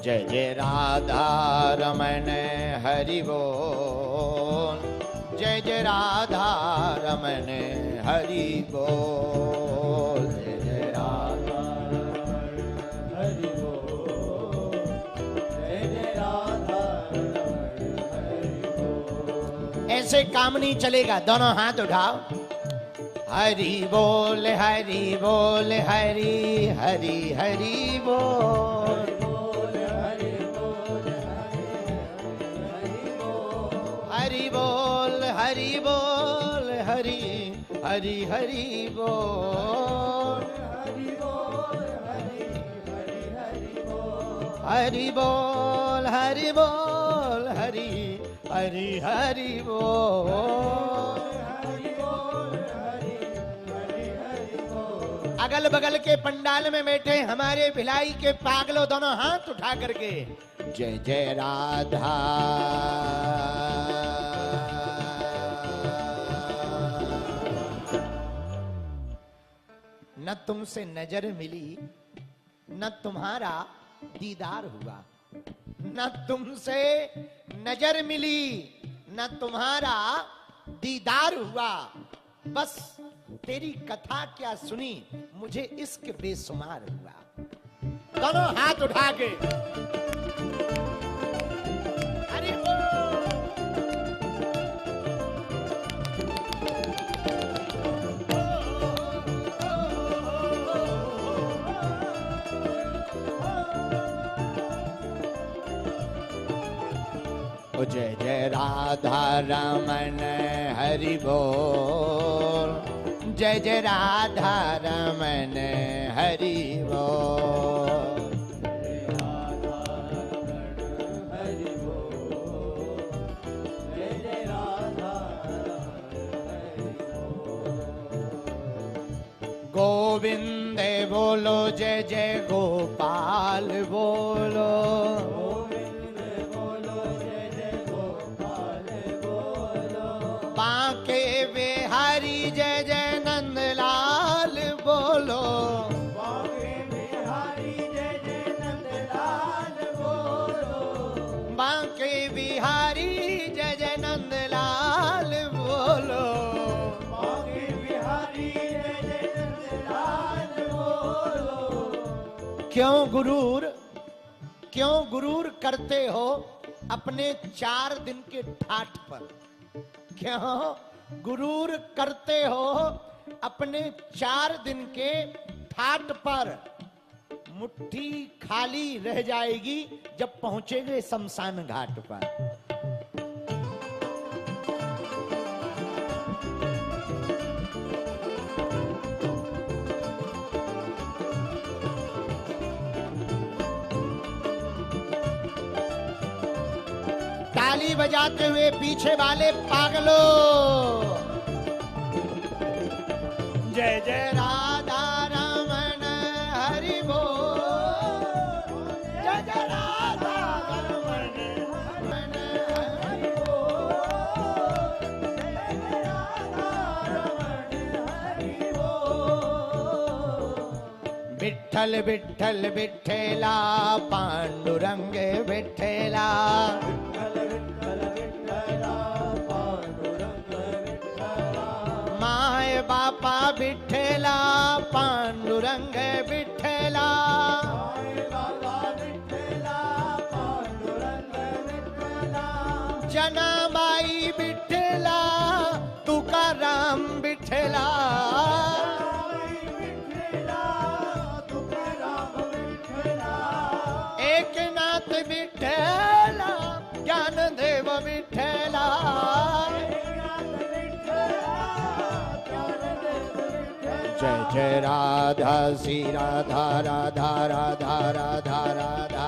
जय जय राधा रमण हरि बोल, जय जय राधा रमण हरि बोल, जय जय राधा रमण हरि बोल, जय जय राधा रमण हरि बोल। ऐसे काम नहीं चलेगा, दोनों हाथ उठाओ। हरि बोल हरि बोल हरि हरि हरि बोल, हरि बोल हरि बोल हरि हरि हरि बोल, हरि बोल हरि बोल हरि हरि हरि बोल। अगल बगल के पंडाल में बैठे हमारे भिलाई के पागलों, दोनों हाथ उठा करके जय जय राधा न तुमसे नजर मिली न तुम्हारा दीदार हुआ, न तुमसे नजर मिली न तुम्हारा दीदार हुआ, बस तेरी कथा क्या सुनी मुझे इश्क बेसुमार हुआ। दोनों हाथ उठा के हरि बोल। ओ जय जय राधा रमण हरि बोल, जय जय राधा रमण हरि बोल, जय राधा रमण हरि बोल, जय जय राधा रमण हरि बोल। गोविंद बोलो जय जय गोपाल बोलो, बांके बिहारी जय जय नंदलाल बोलो, बांके बिहारी जय जय नंदलाल बोलो, बांके बिहारी जय जय नंदलाल बोलो, बांके बिहारी जय जय नंदलाल बोलो। क्यों गुरूर करते हो अपने 4 दिन के ठाठ पर, क्यों गुरूर करते हो अपने 4 दिन के ठाठ पर। मुट्ठी खाली रह जाएगी जब पहुंचेंगे शमशान घाट पर। ताली बजाते हुए पीछे वाले पागलों, जय जय राधा रमण हरि बोल, जय जय राधा रमण हरि बोल, जय जय राधा रमण हरि बोल। विठ्ठल विठ्ठल विठ्ठला पांडुरंग विठ्ठला, माय बापा विठ्ठला पांडुरंग विठ्ठला, जनाबाई विठ्ठला तुकाराम विठ्ठला, एकनाथ विठ्ठला ज्ञानदेव विठ्ठला, जय जय राधा श्री राधा राधा राधा राधा राधा।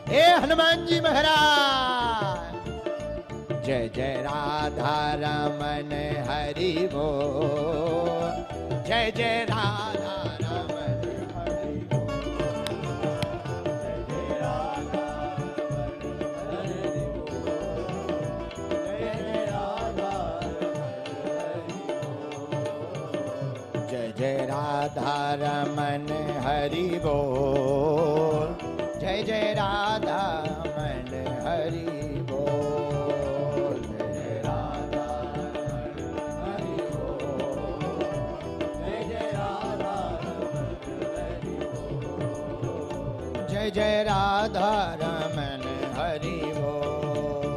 हे हनुमान जी महाराज, जय जय राधा रमण हरि बोल, जय जय राधा रमण हरि बोल, जय जय राधा रमण हरि बोल, जय जय राधा जय राधा रमन हरि बोल, जय जय राधा हरि बोल। जय राधा हरि बोल, जय राधा हरि बोल, जय राधा रमन हरि बोल,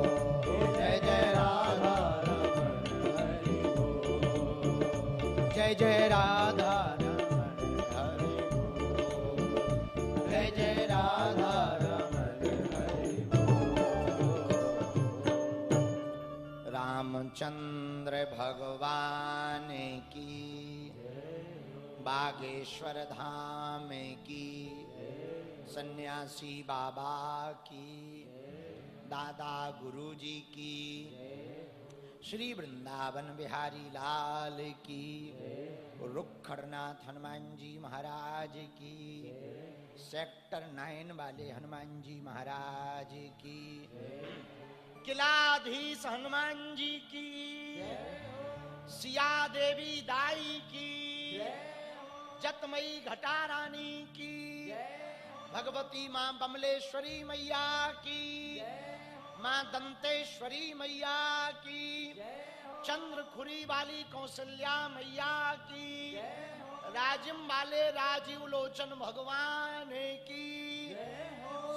जय राधा रमन हरि बोल, जय राधा रमन हरि बोल, जय राधा रमन हरि बोल। रामचंद्र भगवान की, बागेश्वर धाम की, सन्यासी बाबा की, दादा गुरुजी की, श्री वृंदावन बिहारी लाल की, रुखड़नाथ हनुमान जी महाराज की, सेक्टर 9 वाले हनुमान जी महाराज की, किलाधीश हनुमान जी की, सिया देवी दाई की, जतमयी घटा रानी की, भगवती मां बमलेश्वरी मैया की, मां दंतेश्वरी मैया की, चंद्रखुरी वाली कौशल्या मैया की, राजिम वाले राजीव लोचन भगवान की,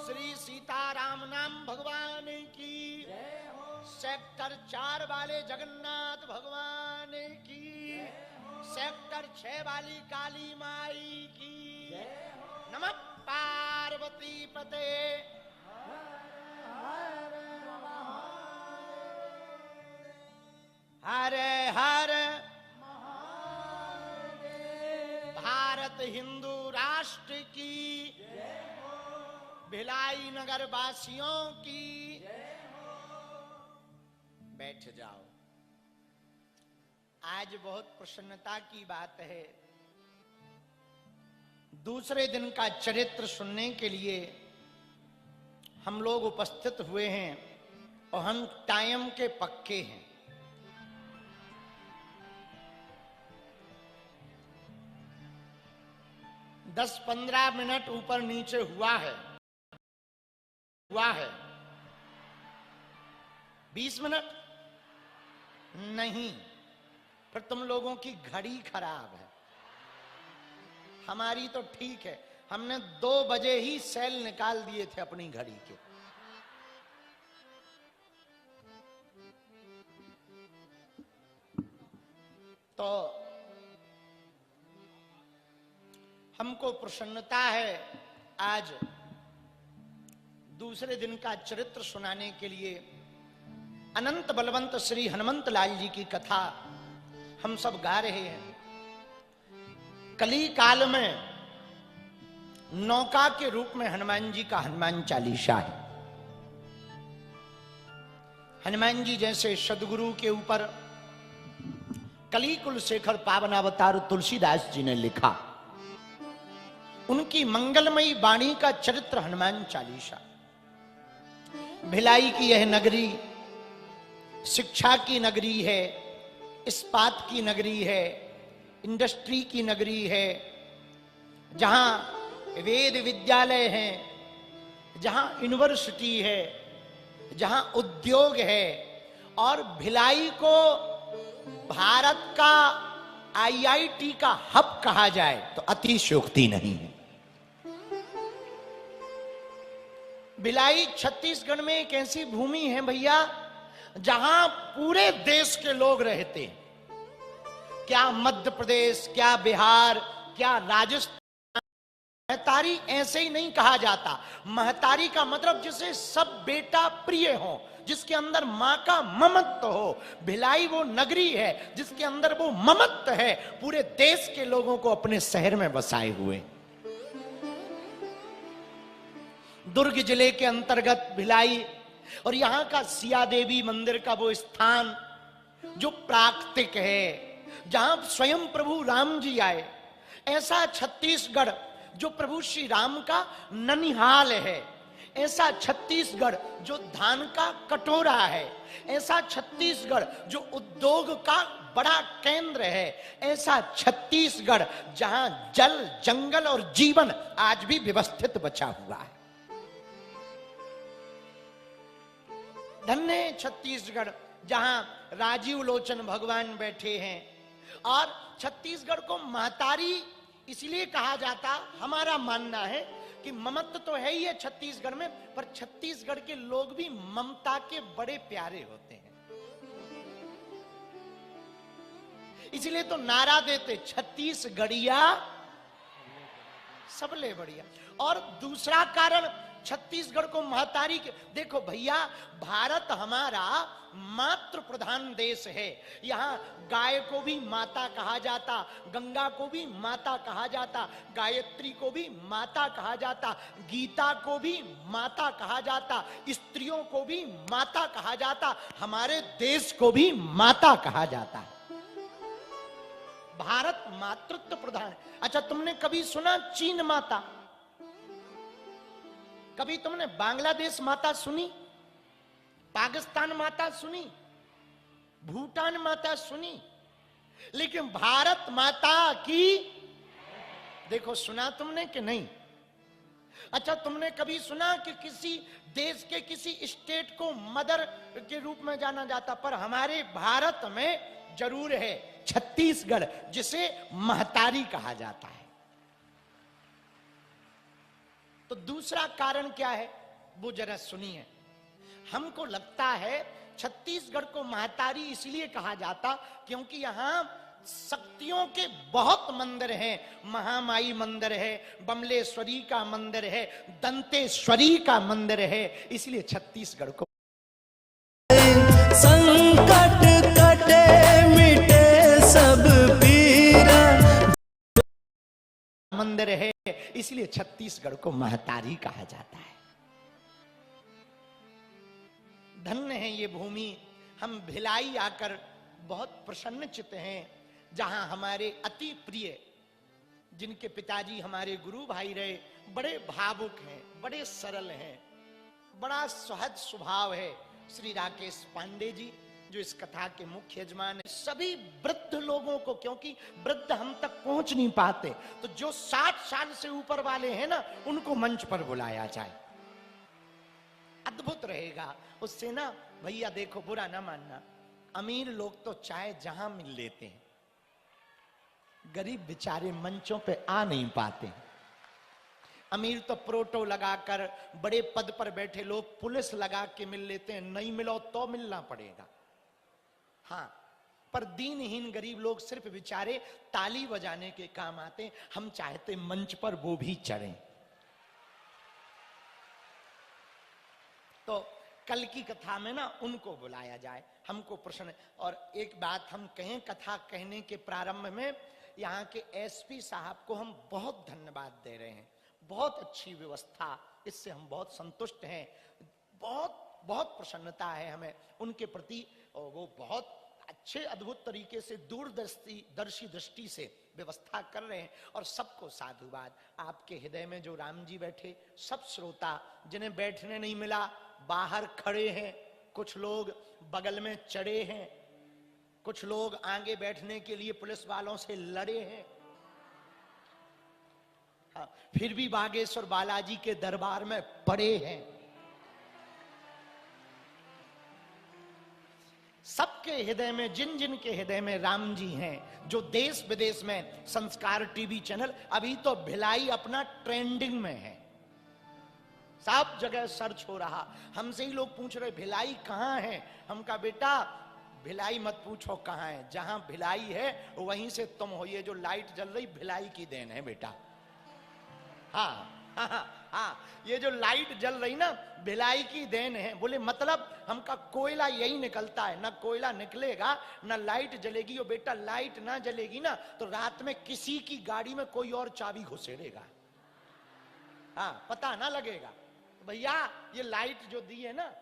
श्री सीताराम नाम भगवान की, सेक्टर 4 वाले जगन्नाथ भगवान की, सेक्टर 6 वाली काली माई की। नमः पार्वती पते। हरे हर भारत हिंदू राष्ट्र की, भिलाई नगर वासियों की। बैठ जाओ। आज बहुत प्रसन्नता की बात है, दूसरे दिन का चरित्र सुनने के लिए हम लोग उपस्थित हुए हैं और हम टाइम के पक्के हैं। दस 15 मिनट ऊपर नीचे हुआ है 20 मिनट नहीं, फिर तुम लोगों की घड़ी खराब है। हमारी तो ठीक है, हमने 2 बजे ही सेल निकाल दिए थे अपनी घड़ी के। तो हमको प्रसन्नता है आज दूसरे दिन का चरित्र सुनाने के लिए अनंत बलवंत श्री हनुमंत लाल जी की कथा हम सब गा रहे हैं। कली काल में नौका के रूप में हनुमान जी का हनुमान चालीसा है। हनुमान जी जैसे सदगुरु के ऊपर कली कुल शेखर पावन अवतार तुलसीदास जी ने लिखा, उनकी मंगलमयी वाणी का चरित्र हनुमान चालीसा। भिलाई की यह नगरी शिक्षा की नगरी है, इस्पात की नगरी है, इंडस्ट्री की नगरी है, जहां वेद विद्यालय हैं, जहां यूनिवर्सिटी है, जहां उद्योग है। और भिलाई को भारत का आईआईटी का हब कहा जाए तो अतिशयोक्ति नहीं है। भिलाई छत्तीसगढ़ में एक ऐसी भूमि है भैया जहां पूरे देश के लोग रहते हैं। क्या मध्य प्रदेश, क्या बिहार, क्या राजस्थान। महतारी ऐसे ही नहीं कहा जाता। महतारी का मतलब जिसे सब बेटा प्रिय हो, जिसके अंदर मां का ममत्व हो। भिलाई वो नगरी है जिसके अंदर वो ममत्व है, पूरे देश के लोगों को अपने शहर में बसाए हुए। दुर्ग जिले के अंतर्गत भिलाई, और यहां का सिया देवी मंदिर का वो स्थान जो प्राकृतिक है, जहां स्वयं प्रभु राम जी आए। ऐसा छत्तीसगढ़ जो प्रभु श्री राम का ननिहाल है, ऐसा छत्तीसगढ़ जो धान का कटोरा है, ऐसा छत्तीसगढ़ जो उद्योग का बड़ा केंद्र है, ऐसा छत्तीसगढ़ जहां जल, जंगल और जीवन आज भी व्यवस्थित बचा हुआ है। धन्य है छत्तीसगढ़, जहां राजीव लोचन भगवान बैठे हैं। और छत्तीसगढ़ को महतारी इसलिए कहा जाता, हमारा मानना है कि ममत्व तो है ही है छत्तीसगढ़ में, पर छत्तीसगढ़ के लोग भी ममता के बड़े प्यारे होते हैं। इसलिए तो नारा देते, छत्तीसगढ़िया सबले बढ़िया। और दूसरा कारण छत्तीसगढ़ को महतारी के, देखो भैया, भारत हमारा मातृ प्रधान देश है। यहाँ गाय को भी माता कहा जाता, गंगा को भी माता कहा जाता, गायत्री को भी माता कहा जाता, गीता को भी माता कहा जाता, स्त्रियों को भी माता कहा जाता, हमारे देश को भी माता कहा जाता है। भारत मातृत्व प्रधान। अच्छा, तुमने कभी सुना चीन माता? कभी तुमने बांग्लादेश माता सुनी? पाकिस्तान माता सुनी? भूटान माता सुनी? लेकिन भारत माता की देखो, सुना तुमने कि नहीं? अच्छा, तुमने कभी सुना कि किसी देश के किसी स्टेट को मदर के रूप में जाना जाता? पर हमारे भारत में जरूर है छत्तीसगढ़, जिसे महतारी कहा जाता है। तो दूसरा कारण क्या है वो जरा सुनिए। हमको लगता है छत्तीसगढ़ को महतारी इसलिए कहा जाता क्योंकि यहां शक्तियों के बहुत मंदिर हैं। महामाई मंदिर है, बमलेश्वरी का मंदिर है, दंतेश्वरी का मंदिर है, इसलिए छत्तीसगढ़ को संकट कटे मिटे सब पीरा मंदिर है, इसलिए छत्तीसगढ़ को महतारी कहा जाता है। धन्य है ये भूमि। हम भिलाई आकर बहुत प्रसन्नचित्त हैं, जहां हमारे अति प्रिय, जिनके पिताजी हमारे गुरु भाई रहे, बड़े भावुक हैं, बड़े सरल हैं, बड़ा सहज स्वभाव है, श्री राकेश पांडे जी, जो इस कथा के मुख्य यजमान है। सभी वृद्ध लोगों को, क्योंकि वृद्ध हम तक पहुंच नहीं पाते, तो जो 60 साल से ऊपर वाले हैं ना, उनको मंच पर बुलाया जाए, अद्भुत रहेगा। उससे ना भैया देखो, बुरा ना मानना, अमीर लोग तो चाय जहां मिल लेते हैं, गरीब बेचारे मंचों पे आ नहीं पाते। अमीर तो प्रोटो लगाकर, बड़े पद पर बैठे लोग पुलिस लगा के मिल लेते हैं, नहीं मिलो तो मिलना पड़ेगा। हाँ, पर दीनहीन गरीब लोग सिर्फ बेचारे ताली बजाने के काम आते। हम चाहते मंच पर वो भी चढ़ें। तो कल की कथा में ना उनको बुलाया जाए, हमको प्रश्न। और एक बात हम कहें कथा कहने के प्रारंभ में, यहाँ के एसपी साहब को हम बहुत धन्यवाद दे रहे हैं। बहुत अच्छी व्यवस्था, इससे हम बहुत संतुष्ट हैं। बहुत बहुत प्रसन्नता है हमें उनके प्रति। और वो बहुत अच्छे अद्भुत तरीके से दूरदर्शी दृष्टि से व्यवस्था कर रहे हैं। और सबको साधुवाद। आपके हृदय में जो राम जी बैठे, सब श्रोता जिन्हें बैठने नहीं मिला बाहर खड़े हैं, कुछ लोग बगल में चढ़े हैं, कुछ लोग आगे बैठने के लिए पुलिस वालों से लड़े हैं। हाँ, फिर भी बागेश्वर बालाजी के दरबार में पड़े हैं। सबके हृदय में, जिन जिन के हृदय में राम जी हैं, जो देश विदेश में संस्कार टीवी चैनल, अभी तो भिलाई अपना ट्रेंडिंग में है, सब जगह सर्च हो रहा। हमसे ही लोग पूछ रहे भिलाई कहां है। हम कहा बेटा भिलाई मत पूछो कहां है, जहां भिलाई है वहीं से तुम हो। ये जो लाइट जल रही भिलाई की देन है बेटा। हाँ हाँ हाँ, हाँ, ये जो लाइट जल रही ना भिलाई की देन है। बोले मतलब? हमका कोयला यही निकलता है, ना कोयला निकलेगा ना लाइट जलेगी। और बेटा लाइट ना जलेगी ना तो रात में किसी की गाड़ी में कोई और चाबी घुसेड़ेगा, हाँ, पता ना लगेगा। भैया ये लाइट जो दी है ना,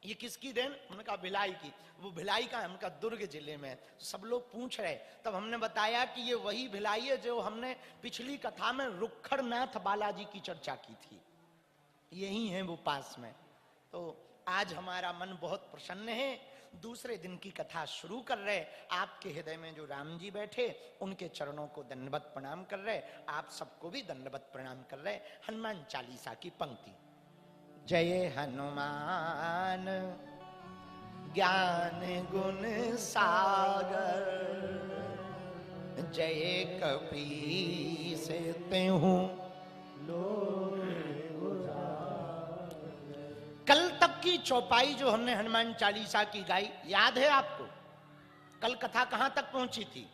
ये किसकी देन? हमने कहा भिलाई की। वो भिलाई का, हमका दुर्ग जिले में। सब लोग पूछ रहे, तब हमने बताया कि ये वही भिलाई है जो हमने पिछली कथा में रुखड़नाथ बालाजी की चर्चा की थी, यही है वो पास में। तो आज हमारा मन बहुत प्रसन्न है। दूसरे दिन की कथा शुरू कर रहे। आपके हृदय में जो राम जी बैठे, उनके चरणों को दंडवत प्रणाम कर रहे। आप सबको भी दंडवत प्रणाम कर रहे। हनुमान चालीसा की पंक्ति। जय हनुमान ज्ञान गुण सागर, जय कपी से तेहूं कल तक की चौपाई जो हमने हनुमान चालीसा की गाई, याद है आपको? कल कथा कहां तक पहुंची थी?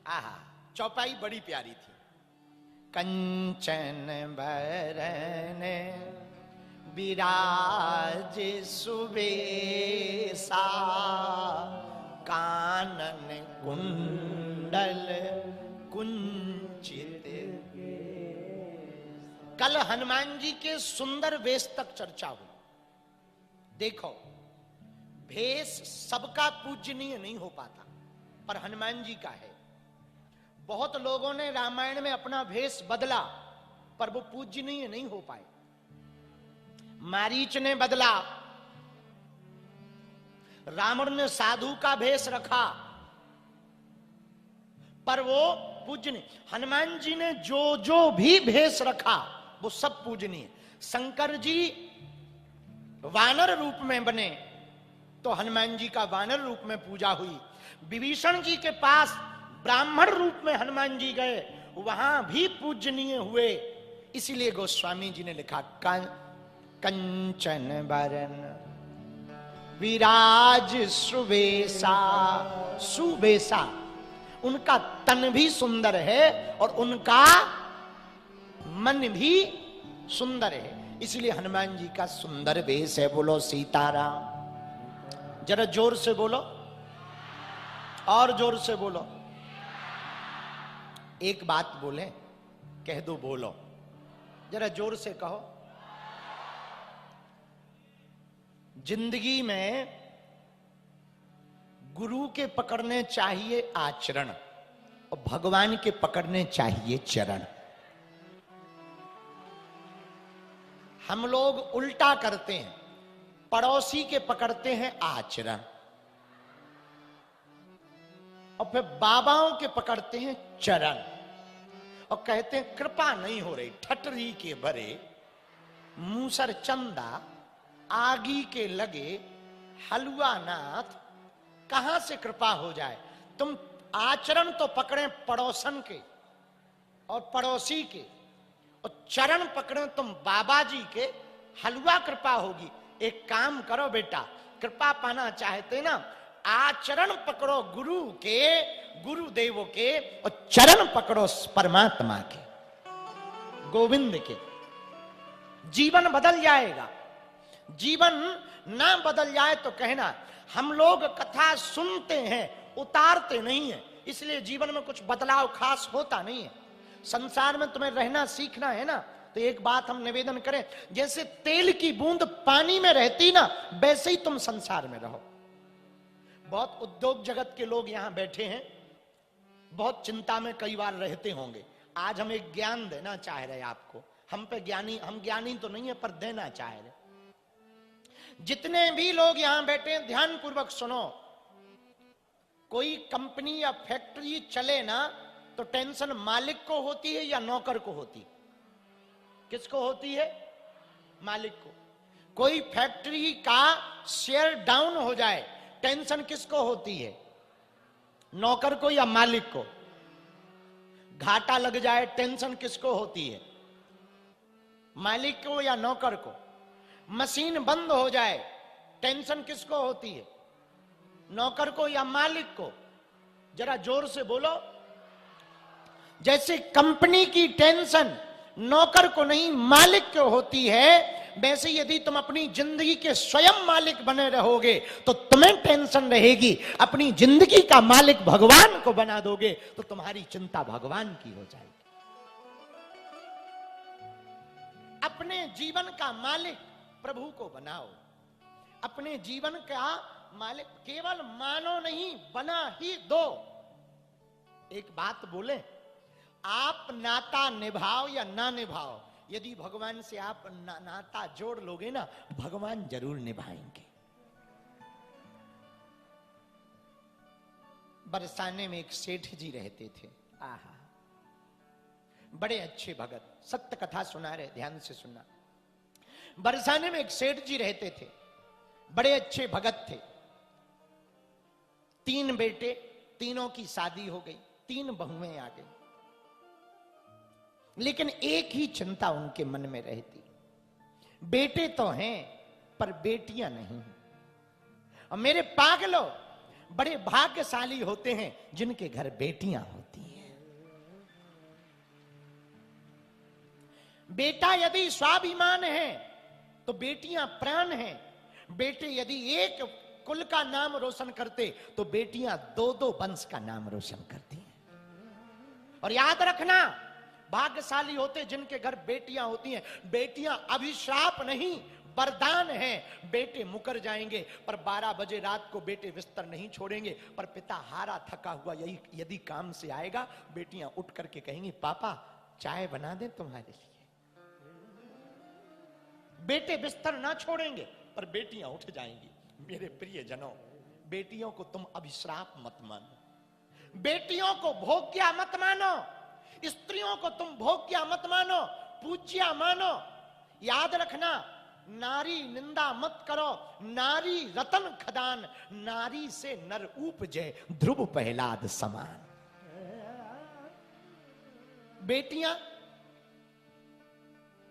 आहा, चौपाई बड़ी प्यारी थी। कंचन बरन विराज सुबेसा, कानन कुंडल कुंचित। कल हनुमान जी के सुंदर वेश तक चर्चा हुई। देखो, भेष सबका पूजनीय नहीं हो पाता, पर हनुमान जी का है। बहुत लोगों ने रामायण में अपना भेष बदला, पर वो पूजनीय नहीं हो पाए। मारीच ने बदला, रावण ने साधु का भेष रखा, पर वो पूजनीय। हनुमान जी ने जो जो भी भेष रखा वो सब पूजनीय। शंकर जी वानर रूप में बने तो हनुमान जी का वानर रूप में पूजा हुई। विभीषण जी के पास ब्राह्मण रूप में हनुमान जी गए, वहां भी पूजनीय हुए। इसीलिए गोस्वामी जी ने लिखा कंचन बरन विराज सुबेसा। सुबेसा, उनका तन भी सुंदर है और उनका मन भी सुंदर है, इसलिए हनुमान जी का सुंदर वेश है। बोलो सीताराम। जरा जोर से बोलो, और जोर से बोलो। एक बात बोले, कह दो बोलो, जरा जोर से कहो। जिंदगी में गुरु के पकड़ने चाहिए आचरण और भगवान के पकड़ने चाहिए चरण। हम लोग उल्टा करते हैं, पड़ोसी के पकड़ते हैं आचरण और फिर बाबाओं के पकड़ते हैं चरण और कहते हैं कृपा नहीं हो रही। ठटरी के भरे मूसर चंदा, आगी के लगे हलवा नाथ, कहां से कृपा हो जाए। तुम आचरण तो पकड़े पड़ोसन के और पड़ोसी के, और चरण पकड़े तुम बाबा जी के, हलवा कृपा होगी। एक काम करो बेटा, कृपा पाना चाहते ना, आचरण पकड़ो गुरु के, गुरुदेव के, और चरण पकड़ो परमात्मा के, गोविंद के। जीवन बदल जाएगा। जीवन ना बदल जाए तो कहना। हम लोग कथा सुनते हैं, उतारते नहीं है, इसलिए जीवन में कुछ बदलाव खास होता नहीं है। संसार में तुम्हें रहना सीखना है ना, तो एक बात हम निवेदन करें, जैसे तेल की बूंद पानी में रहती ना, वैसे ही तुम संसार में रहो। बहुत उद्योग जगत के लोग यहां बैठे हैं, बहुत चिंता में कई बार रहते होंगे। आज हम एक ज्ञान देना चाह रहे हैं आपको। हम पे ज्ञानी, हम ज्ञानी तो नहीं है, पर देना चाह रहे। जितने भी लोग यहां बैठे हैं, ध्यान पूर्वक सुनो। कोई कंपनी या फैक्ट्री चले ना, तो टेंशन मालिक को होती है या नौकर को होती है? किसको होती है? मालिक को। कोई फैक्ट्री का शेयर डाउन हो जाए, टेंशन किसको होती है? नौकर को या मालिक को? घाटा लग जाए, टेंशन किसको होती है? मालिक को या नौकर को? मशीन बंद हो जाए, टेंशन किसको होती है? नौकर को या मालिक को? जरा जोर से बोलो। जैसे कंपनी की टेंशन नौकर को नहीं मालिक को होती है, वैसे यदि तुम अपनी जिंदगी के स्वयं मालिक बने रहोगे तो तुम्हें टेंशन रहेगी। अपनी जिंदगी का मालिक भगवान को बना दोगे तो तुम्हारी चिंता भगवान की हो जाएगी। अपने जीवन का मालिक प्रभु को बनाओ। अपने जीवन का मालिक केवल मानो नहीं, बना ही दो। एक बात बोले, आप नाता निभाओ या ना निभाओ, यदि भगवान से आप नाता जोड़ लोगे ना, भगवान जरूर निभाएंगे। बरसाने में एक सेठ जी रहते थे। आहा, बड़े अच्छे भगत, सत्य कथा सुना रहे, ध्यान से सुनना। बरसाने में एक सेठ जी रहते थे। बड़े अच्छे भगत थे। 3 बेटे, तीनों की शादी हो गई, 3 बहुएं आ गई, लेकिन एक ही चिंता उनके मन में रहती, बेटे तो हैं पर बेटियां नहीं। और मेरे पागलों, बड़े भाग्यशाली होते हैं जिनके घर बेटियां होती हैं। बेटा यदि स्वाभिमान है तो बेटियां प्राण हैं। बेटे यदि एक कुल का नाम रोशन करते तो बेटियां 2-2 वंश का नाम रोशन करती हैं। और याद रखना, भाग्यशाली होते जिनके घर बेटियां होती हैं। बेटियां अभिशाप नहीं, वरदान है। बेटे मुकर जाएंगे पर 12 बजे रात को बेटे बिस्तर नहीं छोड़ेंगे, पर पिता हारा थका हुआ यदि काम से आएगा, बेटियां उठ करके कहेंगी, पापा चाय बना दें तुम्हारे लिए। बेटे बिस्तर ना छोड़ेंगे पर बेटियां उठ जाएंगी। मेरे प्रिय जनों, बेटियों को तुम अभिश्राप मत मानो, बेटियों को भोग्या मत मानो, स्त्रियों को तुम भोग्या मत मानो, पूज्या मानो। याद रखना, नारी निंदा मत करो, नारी रतन खदान, नारी से नर उपजे ध्रुव प्रहलाद समान। बेटियां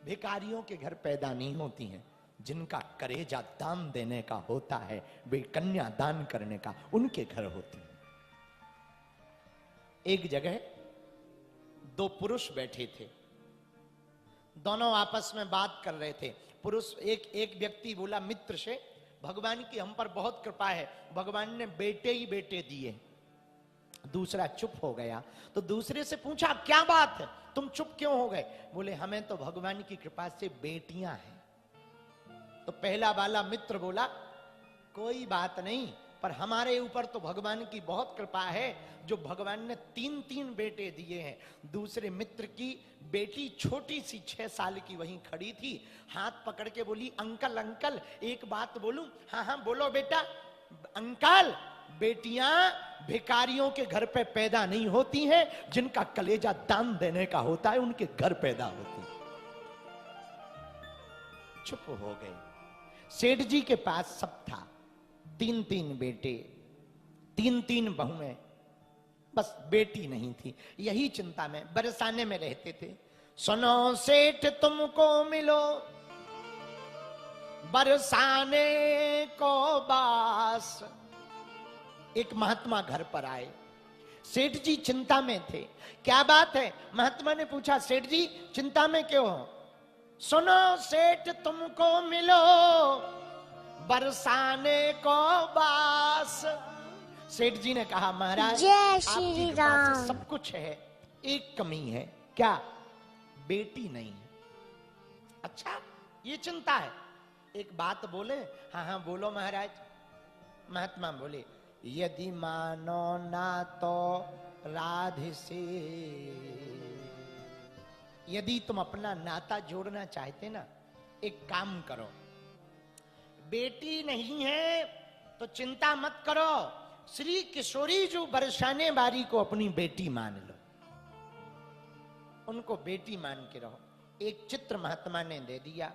भिखारियों के घर पैदा नहीं होती हैं, जिनका करेजा दान देने का होता है, वे कन्या दान करने का उनके घर होती है। एक जगह 2 पुरुष बैठे थे, दोनों आपस में बात कर रहे थे। पुरुष एक व्यक्ति बोला मित्र से, भगवान की हम पर बहुत कृपा है, भगवान ने बेटे ही बेटे दिए। दूसरा चुप हो गया, तो दूसरे से पूछा क्या बात है, तुम चुप क्यों हो गए? बोले हमें तो भगवान की कृपा से बेटियां हैं। तो पहला वाला मित्र बोला कोई बात नहीं, पर हमारे ऊपर तो भगवान की बहुत कृपा है जो भगवान ने 3-3 बेटे दिए हैं। दूसरे मित्र की बेटी छोटी सी 6 साल की वहीं खड़ी थी, हाथ पकड़ के बोली अंकल अंकल एक बात बोलूं? हाँ हाँ बोलो बेटा। अंकल, बेटियां भिखारियों के घर पे पैदा नहीं होती हैं, जिनका कलेजा दान देने का होता है उनके घर पैदा होती है। चुप हो गए। सेठ जी के पास सब था, 3-3 बेटे, 3-3 बहुएं, बस बेटी नहीं थी। यही चिंता में बरसाने में रहते थे। सुनो सेठ तुमको मिलो बरसाने को बास। एक महात्मा घर पर आए, सेठ जी चिंता में थे। क्या बात है? महात्मा ने पूछा, सेठ जी चिंता में क्यों हो? सुनो सेठ तुमको मिलो बरसाने को बास। सेठ जी ने कहा महाराज जय श्री आपकी कृपा से राम। सब कुछ है, एक कमी है। क्या? बेटी नहीं है। अच्छा ये चिंता है, एक बात बोले? हाँ हाँ बोलो महाराज। महात्मा बोले यदि मानो ना तो राधे से, यदि तुम अपना नाता जोड़ना चाहते ना, एक काम करो, बेटी नहीं है तो चिंता मत करो, श्री किशोरी जो बरसाने बारी को अपनी बेटी मान लो, उनको बेटी मान के रहो। एक चित्र महात्मा ने दे दिया।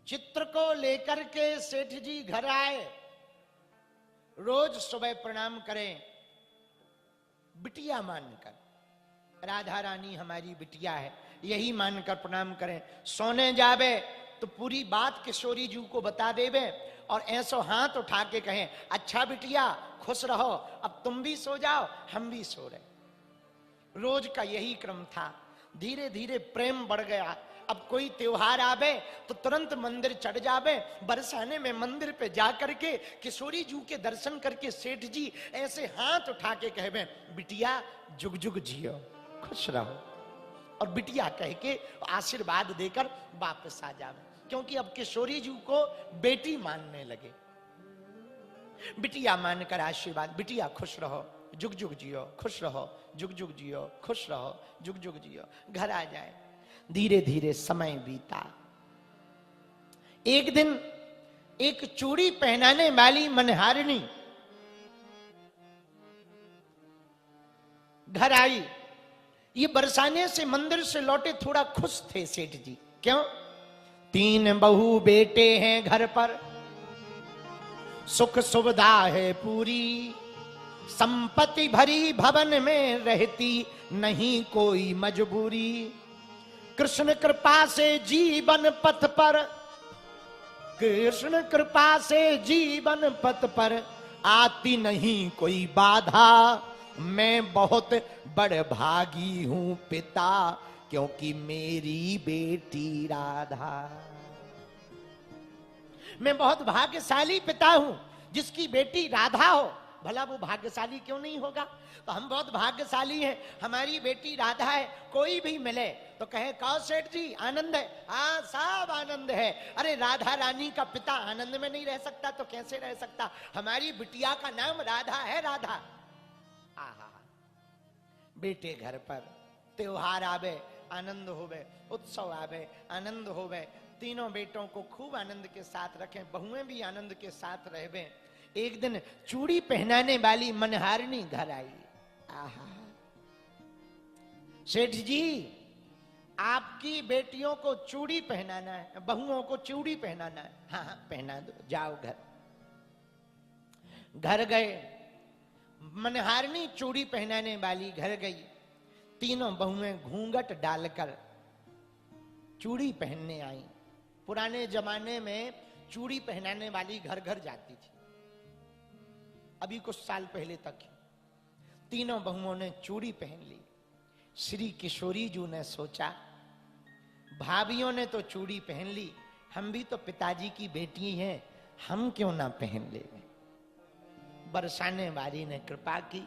चित्र को लेकर के सेठ जी घर आए। रोज सुबह प्रणाम करें बिटिया मानकर, राधा रानी हमारी बिटिया है, यही मानकर प्रणाम करें। सोने जावे तो पूरी बात किशोरी जी को बता देवे और ऐसो हाथ उठा के कहें अच्छा बिटिया खुश रहो, अब तुम भी सो जाओ हम भी सो रहे। रोज का यही क्रम था। धीरे धीरे प्रेम बढ़ गया। अब कोई त्योहार आवे तो तुरंत मंदिर चढ़ जावे। बरसाने में मंदिर पे जाकर के किशोरी जी के दर्शन करके सेठ जी ऐसे हाथ उठा के कहवे बिटिया जुग जुग जियो, खुश रहो, और बिटिया कह के आशीर्वाद देकर वापस आ जावे। क्योंकि अब किशोरी जी को बेटी मानने लगे। बिटिया मानकर आशीर्वाद, बिटिया खुश रहो, जुग जुग जियो, खुश रहो, जुग जुग जियो, खुश रहो, जुग जुग जियो। घर आ जाए। धीरे धीरे समय बीता। एक दिन एक चूड़ी पहनाने वाली मनहारिणी घर आई। ये बरसाने से मंदिर से लौटे थोड़ा खुश थे सेठ जी। क्यों? 3 बहू बेटे हैं घर पर, सुख सुविधा है पूरी, संपत्ति भरी भवन में रहती नहीं कोई मजबूरी। कृष्ण कृपा से जीवन पथ पर, कृष्ण कृपा से जीवन पथ पर आती नहीं कोई बाधा। मैं बहुत बड़भागी हूं पिता, क्योंकि मेरी बेटी राधा। मैं बहुत भाग्यशाली पिता हूं जिसकी बेटी राधा हो। भला वो भाग्यशाली क्यों नहीं होगा? तो हम बहुत भाग्यशाली हैं, हमारी बेटी राधा है। कोई भी मिले तो कहे कहो सेठ जी आनंद है? हाँ सब आनंद है। अरे राधा रानी का पिता आनंद में नहीं रह सकता तो कैसे रह सकता? हमारी बिटिया का नाम राधा है, राधा। आहा, बेटे घर पर त्योहार आवे आनंद होवे, उत्सव आवे आनंद होवे। तीनों बेटों को खूब आनंद के साथ रखें, बहुएं भी आनंद के साथ रहवे। एक दिन चूड़ी पहनाने वाली मनहारिणी घर आई। आहा, सेठ जी आपकी बेटियों को चूड़ी पहनाना है, बहुओं को चूड़ी पहनाना है। हाँ हाँ पहना दो, जाओ घर। घर गए, मनहारिणी चूड़ी पहनाने वाली घर गई। तीनों बहुएं घूंघट डालकर चूड़ी पहनने आई। पुराने जमाने में चूड़ी पहनाने वाली घर घर जाती थी, अभी कुछ साल पहले तक। तीनों बहुओं ने चूड़ी पहन ली। श्री किशोरी जी ने सोचा भाभियों ने तो चूड़ी पहन ली, हम भी तो पिताजी की बेटी हैं, हम क्यों ना पहन ले। बरसाने वाली ने कृपा की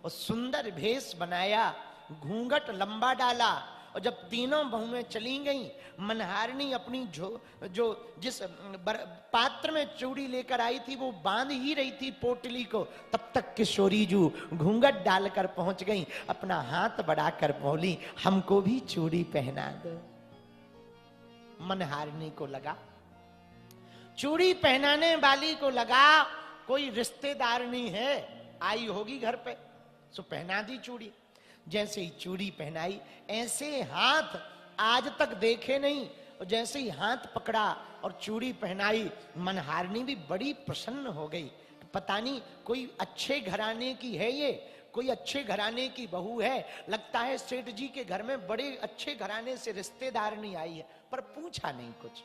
और सुंदर भेष बनाया, घूंघट लंबा डाला। और जब तीनों बहुएं चली गईं, मनहारिणी अपनी जिस पात्र में चूड़ी लेकर आई थी वो बांध ही रही थी पोटली को, तब तक किशोरी जी घूंघट डालकर पहुंच गईं। अपना हाथ बढ़ाकर बोली हमको भी चूड़ी पहना दो। मनहारिणी को लगा, चूड़ी पहनाने वाली को लगा कोई रिश्तेदार नहीं है, आई होगी घर पे, सो पहना दी चूड़ी। जैसे ही चूड़ी पहनाई, ऐसे हाथ आज तक देखे नहीं, और जैसे ही हाथ पकड़ा और चूड़ी पहनाई, मनहारिणी भी बड़ी प्रसन्न हो गई। पता नहीं कोई अच्छे घराने की है, ये कोई अच्छे घराने की बहू है, लगता है सेठ जी के घर में बड़े अच्छे घराने से रिश्तेदार नहीं आई है। पर पूछा नहीं कुछ,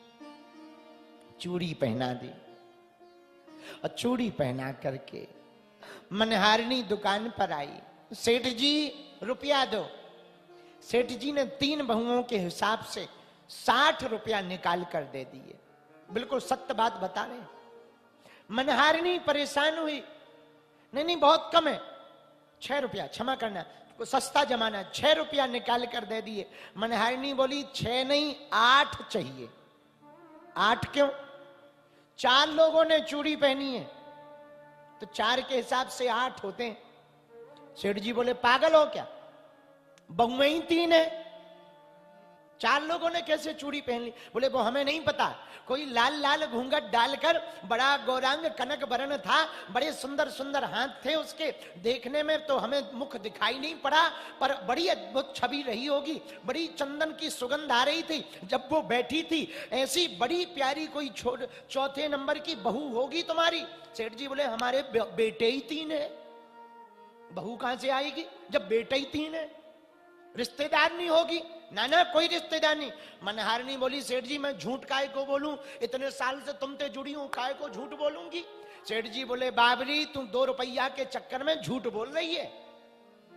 चूड़ी पहना दी। और चूड़ी पहना करके मनहारिणी दुकान पर आई। सेठ जी रुपया दो। सेठ जी ने 3 बहुओं के हिसाब से 60 रुपया निकाल कर दे दिए। बिल्कुल सत्य बात बता रहे। मनहारिणी परेशान हुई, नहीं नहीं बहुत कम है, 6 रुपया, क्षमा करना सस्ता जमाना, 6 रुपया निकाल कर दे दिए। मनहारिणी बोली 6 नहीं 8 चाहिए। 8 क्यों? 4 लोगों ने चूड़ी पहनी है तो 4 के हिसाब से 8 होते हैं। सेठ जी बोले पागल हो क्या, बहुएं ही 3 है, 4 लोगों ने कैसे चूड़ी पहन ली? बोले वो हमें नहीं पता, कोई लाल लाल घूंघट डालकर, बड़ा गौरांग कनक वर्ण था, बड़े सुंदर सुंदर हाथ थे उसके, देखने में तो हमें मुख दिखाई नहीं पड़ा, पर बड़ी अद्भुत छवि रही होगी, बड़ी चंदन की सुगंध आ रही थी जब वो बैठी थी। ऐसी बड़ी प्यारी कोई चौथे नंबर की बहू होगी तुम्हारी। सेठ जी बोले हमारे बेटे ही 3 है, बहू कहां से आएगी जब बेटे ही 3 है? रिश्तेदार नहीं होगी? ना ना कोई रिश्तेदार नहीं। मनहारिणी बोली सेठ जी मैं झूठ काहे को बोलूं, इतने साल से तुमसे जुड़ी हूं, काहे को झूठ बोलूंगी? सेठ जी बोले बाबरी तुम 2 रुपया के चक्कर में झूठ बोल रही है।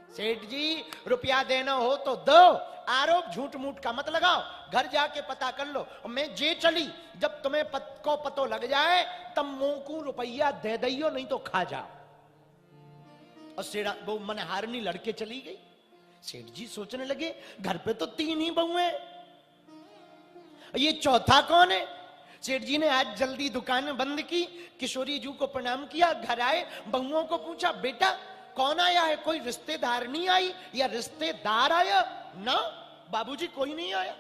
सेठ जी रुपया देना हो तो दो, आरोप झूठ मूठ का मत लगाओ, घर जाके पता कर लो। मैं जे चली, जब तुम्हें पतो लग जाए तब मोकू रुपया दे दियो, नहीं तो खा जाओ। और वो मनहारिणी लड़के चली गई। सेठ जी सोचने लगे घर पे तो 3 ही बहू हैं, ये चौथा कौन है? सेठ जी ने आज जल्दी दुकान बंद की, किशोरी जी को प्रणाम किया, घर आए, बहुओं को पूछा बेटा कौन आया है, कोई रिश्तेदार नहीं आई या रिश्तेदार आया? ना बाबूजी कोई नहीं आया।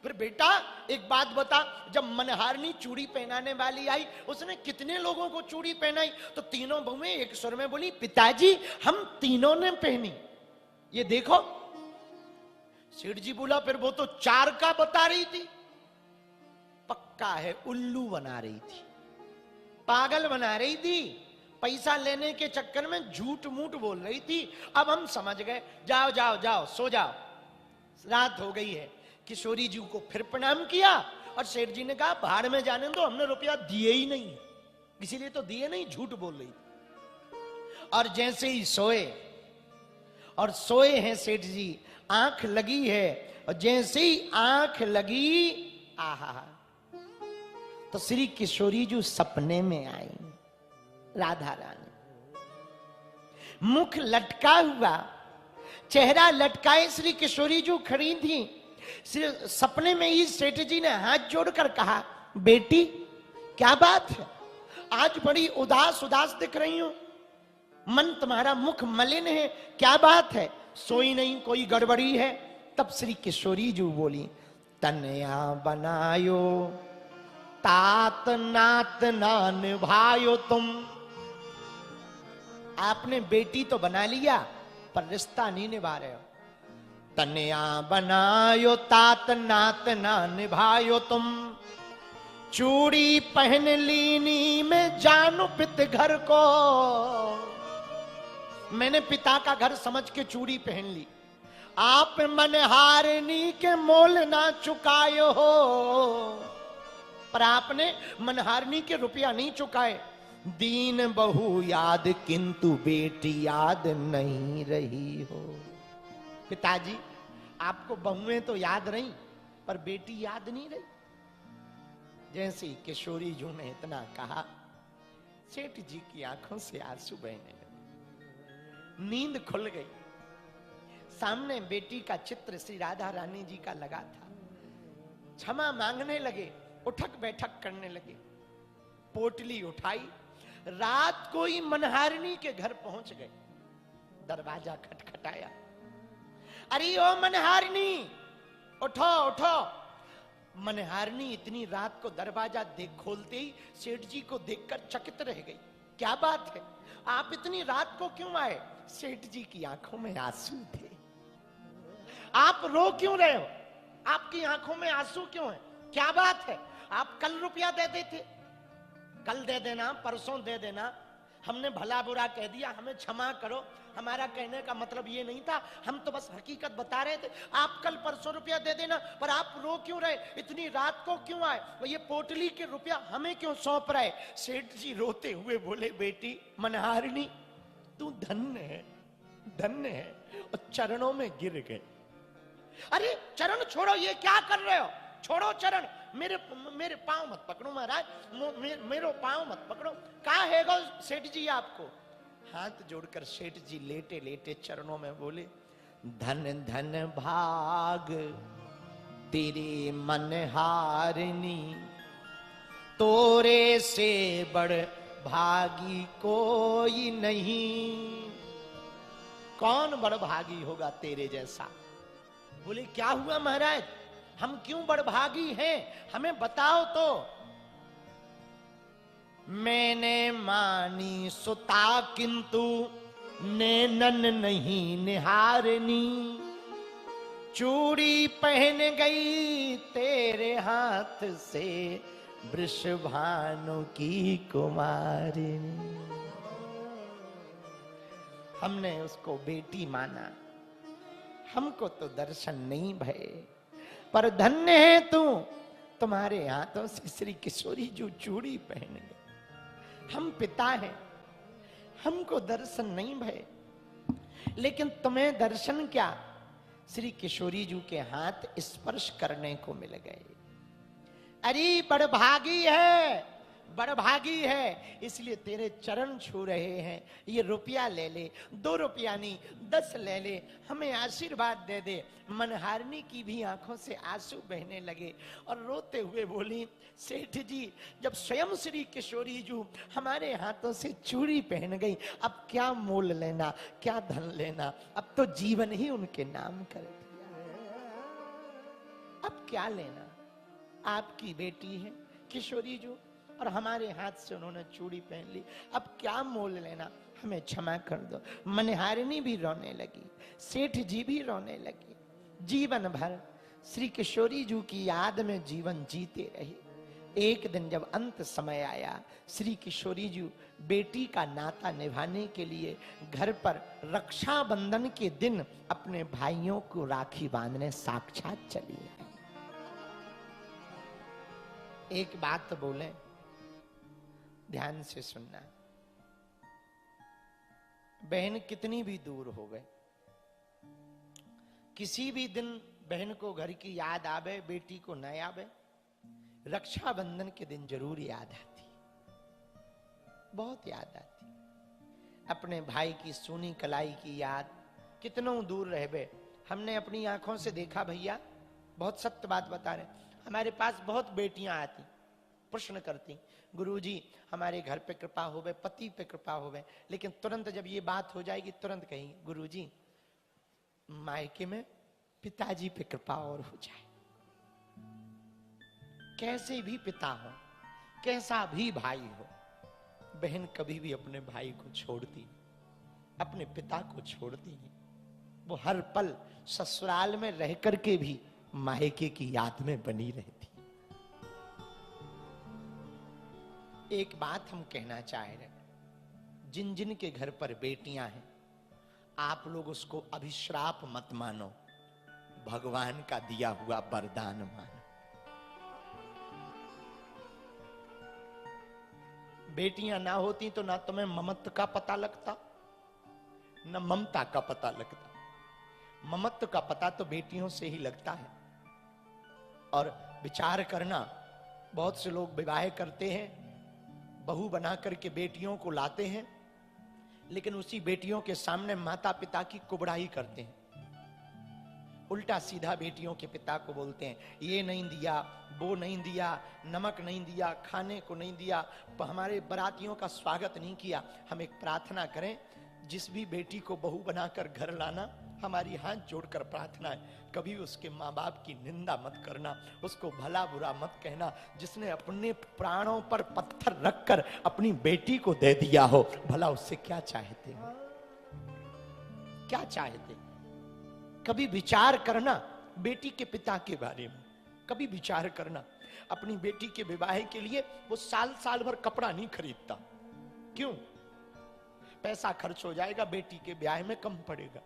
फिर बेटा एक बात बता, जब मनहारिणी चूड़ी पहनाने वाली आई उसने कितने लोगों को चूड़ी पहनाई? तो तीनों बहुएं एक स्वर में बोली पिताजी हम तीनों ने पहनी, ये देखो। सेठ जी बोला फिर वो तो 4 का बता रही थी। पक्का है उल्लू बना रही थी, पागल बना रही थी, पैसा लेने के चक्कर में झूठ मूठ बोल रही थी। अब हम समझ गए, जाओ जाओ जाओ सो जाओ, रात हो गई है। किशोरी जी को फिर प्रणाम किया और सेठ जी ने कहा भाड़ में जाने दो, हमने रुपया दिए ही नहीं, इसीलिए तो दिए नहीं, झूठ बोल रही थी। और जैसे ही सोए, और सोए हैं सेठ जी, आंख लगी है, और जैसे ही आंख लगी, आहा, तो श्री किशोरी जी सपने में आई, राधा रानी, मुख लटका हुआ, चेहरा लटकाए श्री किशोरी जी खड़ी थी। सपने में ही सेठ जी ने हाथ जोड़कर कहा, बेटी क्या बात है, आज बड़ी उदास उदास दिख रही हो, मन तुम्हारा मुख मलिन है, क्या बात है, सोई नहीं, कोई गड़बड़ी है? तब श्री किशोरी जी बोली, तनया बनायो तात नात ना निभायो तुम। आपने बेटी तो बना लिया पर रिश्ता नहीं निभा रहे हो। तनया बनायो तात नात ना निभायो तुम, चूड़ी पहन लीनी में जानू पित घर को। मैंने पिता का घर समझ के चूड़ी पहन ली, आप मनहारिनी के मोल ना चुकायो हो, पर आपने मनहारिनी के रुपया नहीं चुकाए। दीन बहु याद किंतु बेटी याद नहीं रही हो। पिताजी आपको बहुएं तो याद रही पर बेटी याद नहीं रही। जैसे ही किशोरी जी ने इतना कहा, सेठ जी की आंखों से आंसू बहने लगे, नींद खुल गई। सामने बेटी का चित्र श्री राधा रानी जी का लगा था। क्षमा मांगने लगे, उठक बैठक करने लगे। पोटली उठाई, रात को ही मनहारिनी के घर पहुंच गए। दरवाजा खटखटाया, अरे ओ मनहारिनी, उठो उठो। मनहारिनी इतनी रात को दरवाजा खोलते ही सेठ जी को देखकर चकित रह गई। क्या बात है, आप इतनी रात को क्यों आए? सेठ जी की आंखों में आंसू थे। आप रो क्यों रहे हो? आपकी आंखों में आंसू क्यों है? क्या बात है? आप कल रुपया दे देते, कल दे देना, परसों दे देना। हमने भला बुरा कह दिया, हमें क्षमा करो, हमारा कहने का मतलब ये नहीं था, हम तो बस हकीकत बता रहे थे। आप कल परसों रुपया दे देना, पर आप रो क्यों रहे? इतनी रात को क्यों आए? ये पोटली के रुपया हमें क्यों सौंप रहे? सेठ जी रोते हुए बोले, बेटी मनहारिनी तू धन्य है, धन्य है। और चरणों में गिर गए। अरे चरण छोड़ो, ये क्या कर रहे हो? छोड़ो चरण, मेरे पांव मत पकड़ो महाराज, मेरे पांव मत पकड़ो। कहा है गो सेठ जी आपको? हाथ जोड़कर सेठ जी लेटे लेटे चरणों में बोले, धन धन भाग तेरे मनहारिनी, तोरे से बड़ भागी कोई नहीं। कौन बड़ भागी होगा तेरे जैसा? बोले क्या हुआ महाराज, हम क्यों बड़भागी हैं, हमें बताओ तो। मैंने मानी सुता किंतु नैनन नहीं निहारनी, चूड़ी पहन गई तेरे हाथ से वृषभानु की कुमारिनी। हमने उसको बेटी माना, हमको तो दर्शन नहीं भये, पर धन्य है तू, तुम्हारे हाथों से श्री किशोरी जो चूड़ी पहन गए। हम पिता हैं, हमको दर्शन नहीं भये, लेकिन तुम्हें दर्शन क्या, श्री किशोरी जी के हाथ स्पर्श करने को मिल गए। अरे बड़भागी है, बड़भागी है, इसलिए तेरे चरण छू रहे हैं। ये रुपया ले ले, 2 रुपया नहीं 10 ले ले, हमें आशीर्वाद दे दे। मनहारिनी की भी आंखों से आंसू बहने लगे और रोते हुए बोली, सेठ जी जब स्वयं श्री किशोरी जी हमारे हाथों से चूड़ी पहन गई, अब क्या मोल लेना, क्या धन लेना, अब तो जीवन ही उनके नाम कर दिया, अब क्या लेना। आपकी बेटी है किशोरी जी और हमारे हाथ से उन्होंने चूड़ी पहन ली, अब क्या मोल लेना, हमें क्षमा कर दो। मनहारिनी भी रोने लगी, सेठ जी भी रोने लगी। जीवन भर श्री किशोरी जी की याद में जीवन जीते रहे। एक दिन जब अंत समय आया, श्री किशोरी जी बेटी का नाता निभाने के लिए घर पर रक्षाबंधन के दिन अपने भाइयों को राखी बांधने साक्षात चली आई। एक बात बोले, ध्यान से सुनना। बहन कितनी भी दूर हो गए, किसी भी दिन बहन को घर की याद आवे, बेटी को न आवे, रक्षाबंधन के दिन जरूर याद आती, बहुत याद आती। अपने भाई की सोनी कलाई की याद, कितनों दूर रहबे। हमने अपनी आंखों से देखा भैया, बहुत सत्य बात बता रहे। हमारे पास बहुत बेटियां आती, प्रश्न करती, गुरुजी हमारे घर पे कृपा होवे, पति पे कृपा होवे, लेकिन तुरंत जब ये बात हो जाएगी तुरंत कहेंगी गुरुजी मायके में पिताजी पे कृपा और हो जाए। कैसे भी पिता हो, कैसा भी भाई हो, बहन कभी भी अपने भाई को छोड़ती नहीं, अपने पिता को छोड़ती नहीं। वो हर पल ससुराल में रह करके भी मायके की याद में बनी रहती। एक बात हम कहना चाह रहे, जिन जिन के घर पर बेटियां हैं, आप लोग उसको अभिश्राप मत मानो, भगवान का दिया हुआ वरदान मानो। बेटियां ना होती तो ना तुम्हें ममत्व का पता लगता, न ममता का पता लगता। ममत्व का पता तो बेटियों से ही लगता है। और विचार करना, बहुत से लोग विवाह करते हैं, बहू बना करके बेटियों को लाते हैं, लेकिन उसी बेटियों के सामने माता पिता की कुबड़ाई करते हैं। उल्टा सीधा बेटियों के पिता को बोलते हैं, ये नहीं दिया, वो नहीं दिया, नमक नहीं दिया, खाने को नहीं दिया, हमारे बारातियों का स्वागत नहीं किया। हम एक प्रार्थना करें, जिस भी बेटी को बहू बनाकर घर लाना, हमारी हाथ जोड़कर प्रार्थना है, कभी उसके माँ बाप की निंदा मत करना, उसको भला बुरा मत कहना। जिसने अपने प्राणों पर पत्थर रखकर अपनी बेटी को दे दिया हो, भला उससे क्या चाहते हैं, क्या चाहते? कभी विचार करना बेटी के पिता के बारे में, कभी विचार करना। अपनी बेटी के विवाह के लिए वो साल साल भर कपड़ा नहीं खरीदता। क्यों? पैसा खर्च हो जाएगा, बेटी के ब्याह में कम पड़ेगा।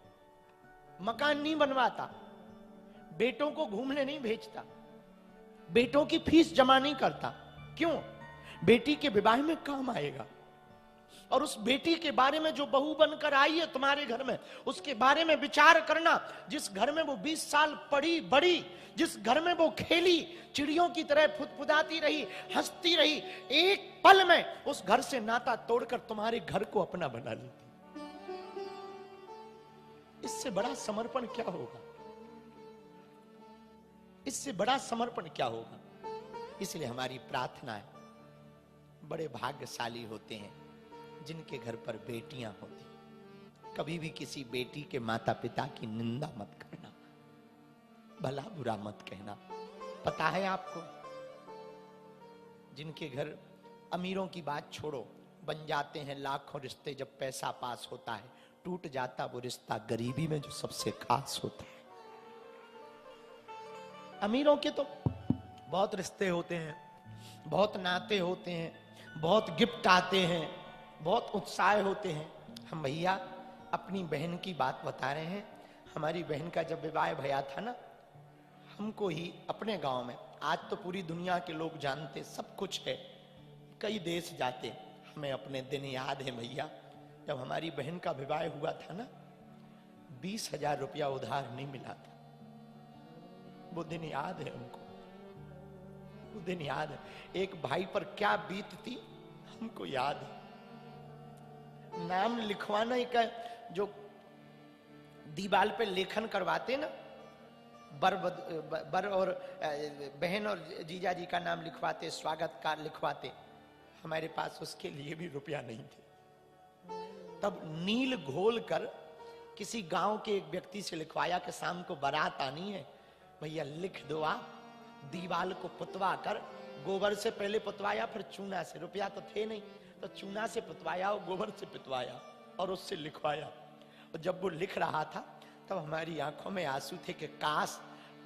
मकान नहीं बनवाता, बेटों को घूमने नहीं भेजता, बेटों की फीस जमा नहीं करता। क्यों? बेटी के विवाह में काम आएगा। और उस बेटी के बारे में जो बहू बनकर आई है तुम्हारे घर में, उसके बारे में विचार करना। जिस घर में वो 20 साल पड़ी बड़ी, जिस घर में वो खेली, चिड़ियों की तरह फुदफुदाती रही, हंसती रही, एक पल में उस घर से नाता तोड़कर तुम्हारे घर को अपना बना लेती। इससे बड़ा समर्पण क्या होगा? इससे बड़ा समर्पण क्या होगा? इसलिए हमारी प्रार्थना है, बड़े भाग्यशाली होते हैं जिनके घर पर बेटियां होती। कभी भी किसी बेटी के माता पिता की निंदा मत करना, भला बुरा मत कहना। पता है आपको, जिनके घर अमीरों की बात छोड़ो, बन जाते हैं लाखों रिश्ते, जब पैसा पास होता है टूट जाता वो रिश्ता गरीबी में जो सबसे खास होता है। अमीरों के तो बहुत रिश्ते होते हैं, बहुत नाते होते हैं, बहुत गिफ्ट आते हैं, बहुत उत्साह होते हैं। हम भैया अपनी बहन की बात बता रहे हैं। हमारी बहन का जब विवाह भया था ना, हमको ही अपने गांव में, आज तो पूरी दुनिया के लोग जानते, सब कुछ है, कई देश जाते, हमें अपने दिन याद है भैया। जब हमारी बहन का विवाह हुआ था ना, 20,000 रुपया उधार नहीं मिला था। वो दिन याद है हमको, वो दिन याद है। एक भाई पर क्या बीतती हमको याद है। नाम लिखवाना का जो दीवाल पे लेखन करवाते ना, बर और बहन और जीजा जी का नाम लिखवाते, स्वागत कार्ड लिखवाते, हमारे पास उसके लिए भी रुपया नहीं थे। तब नील घोल कर किसी गांव के एक व्यक्ति से लिखवाया कि शाम को बारात आनी है, भैया लिख दो आप। दीवाल को पुतवा कर, गोबर से पहले पुतवाया, फिर चूना से, रुपया तो थे नहीं तो चूना से पुतवाया और गोबर से पुतवाया और उससे लिखवाया। और जब वो लिख रहा था तब हमारी आंखों में आंसू थे कि काश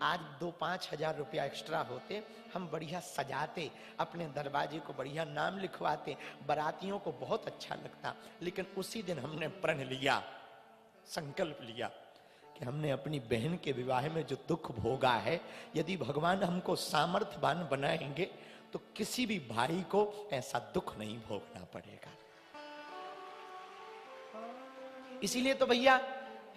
आज 2-5 हजार रुपया एक्स्ट्रा होते, हम बढ़िया सजाते, अपने दरवाजे को बढ़िया नाम लिखवाते, बारातियों को बहुत अच्छा लगता। लेकिन उसी दिन हमने प्रण लिया, संकल्प लिया कि हमने अपनी बहन के विवाह में जो दुख भोगा है, यदि भगवान हमको सामर्थ्यवान बनाएंगे तो किसी भी भाई को ऐसा दुख नहीं भोगना पड़ेगा। इसीलिए तो भैया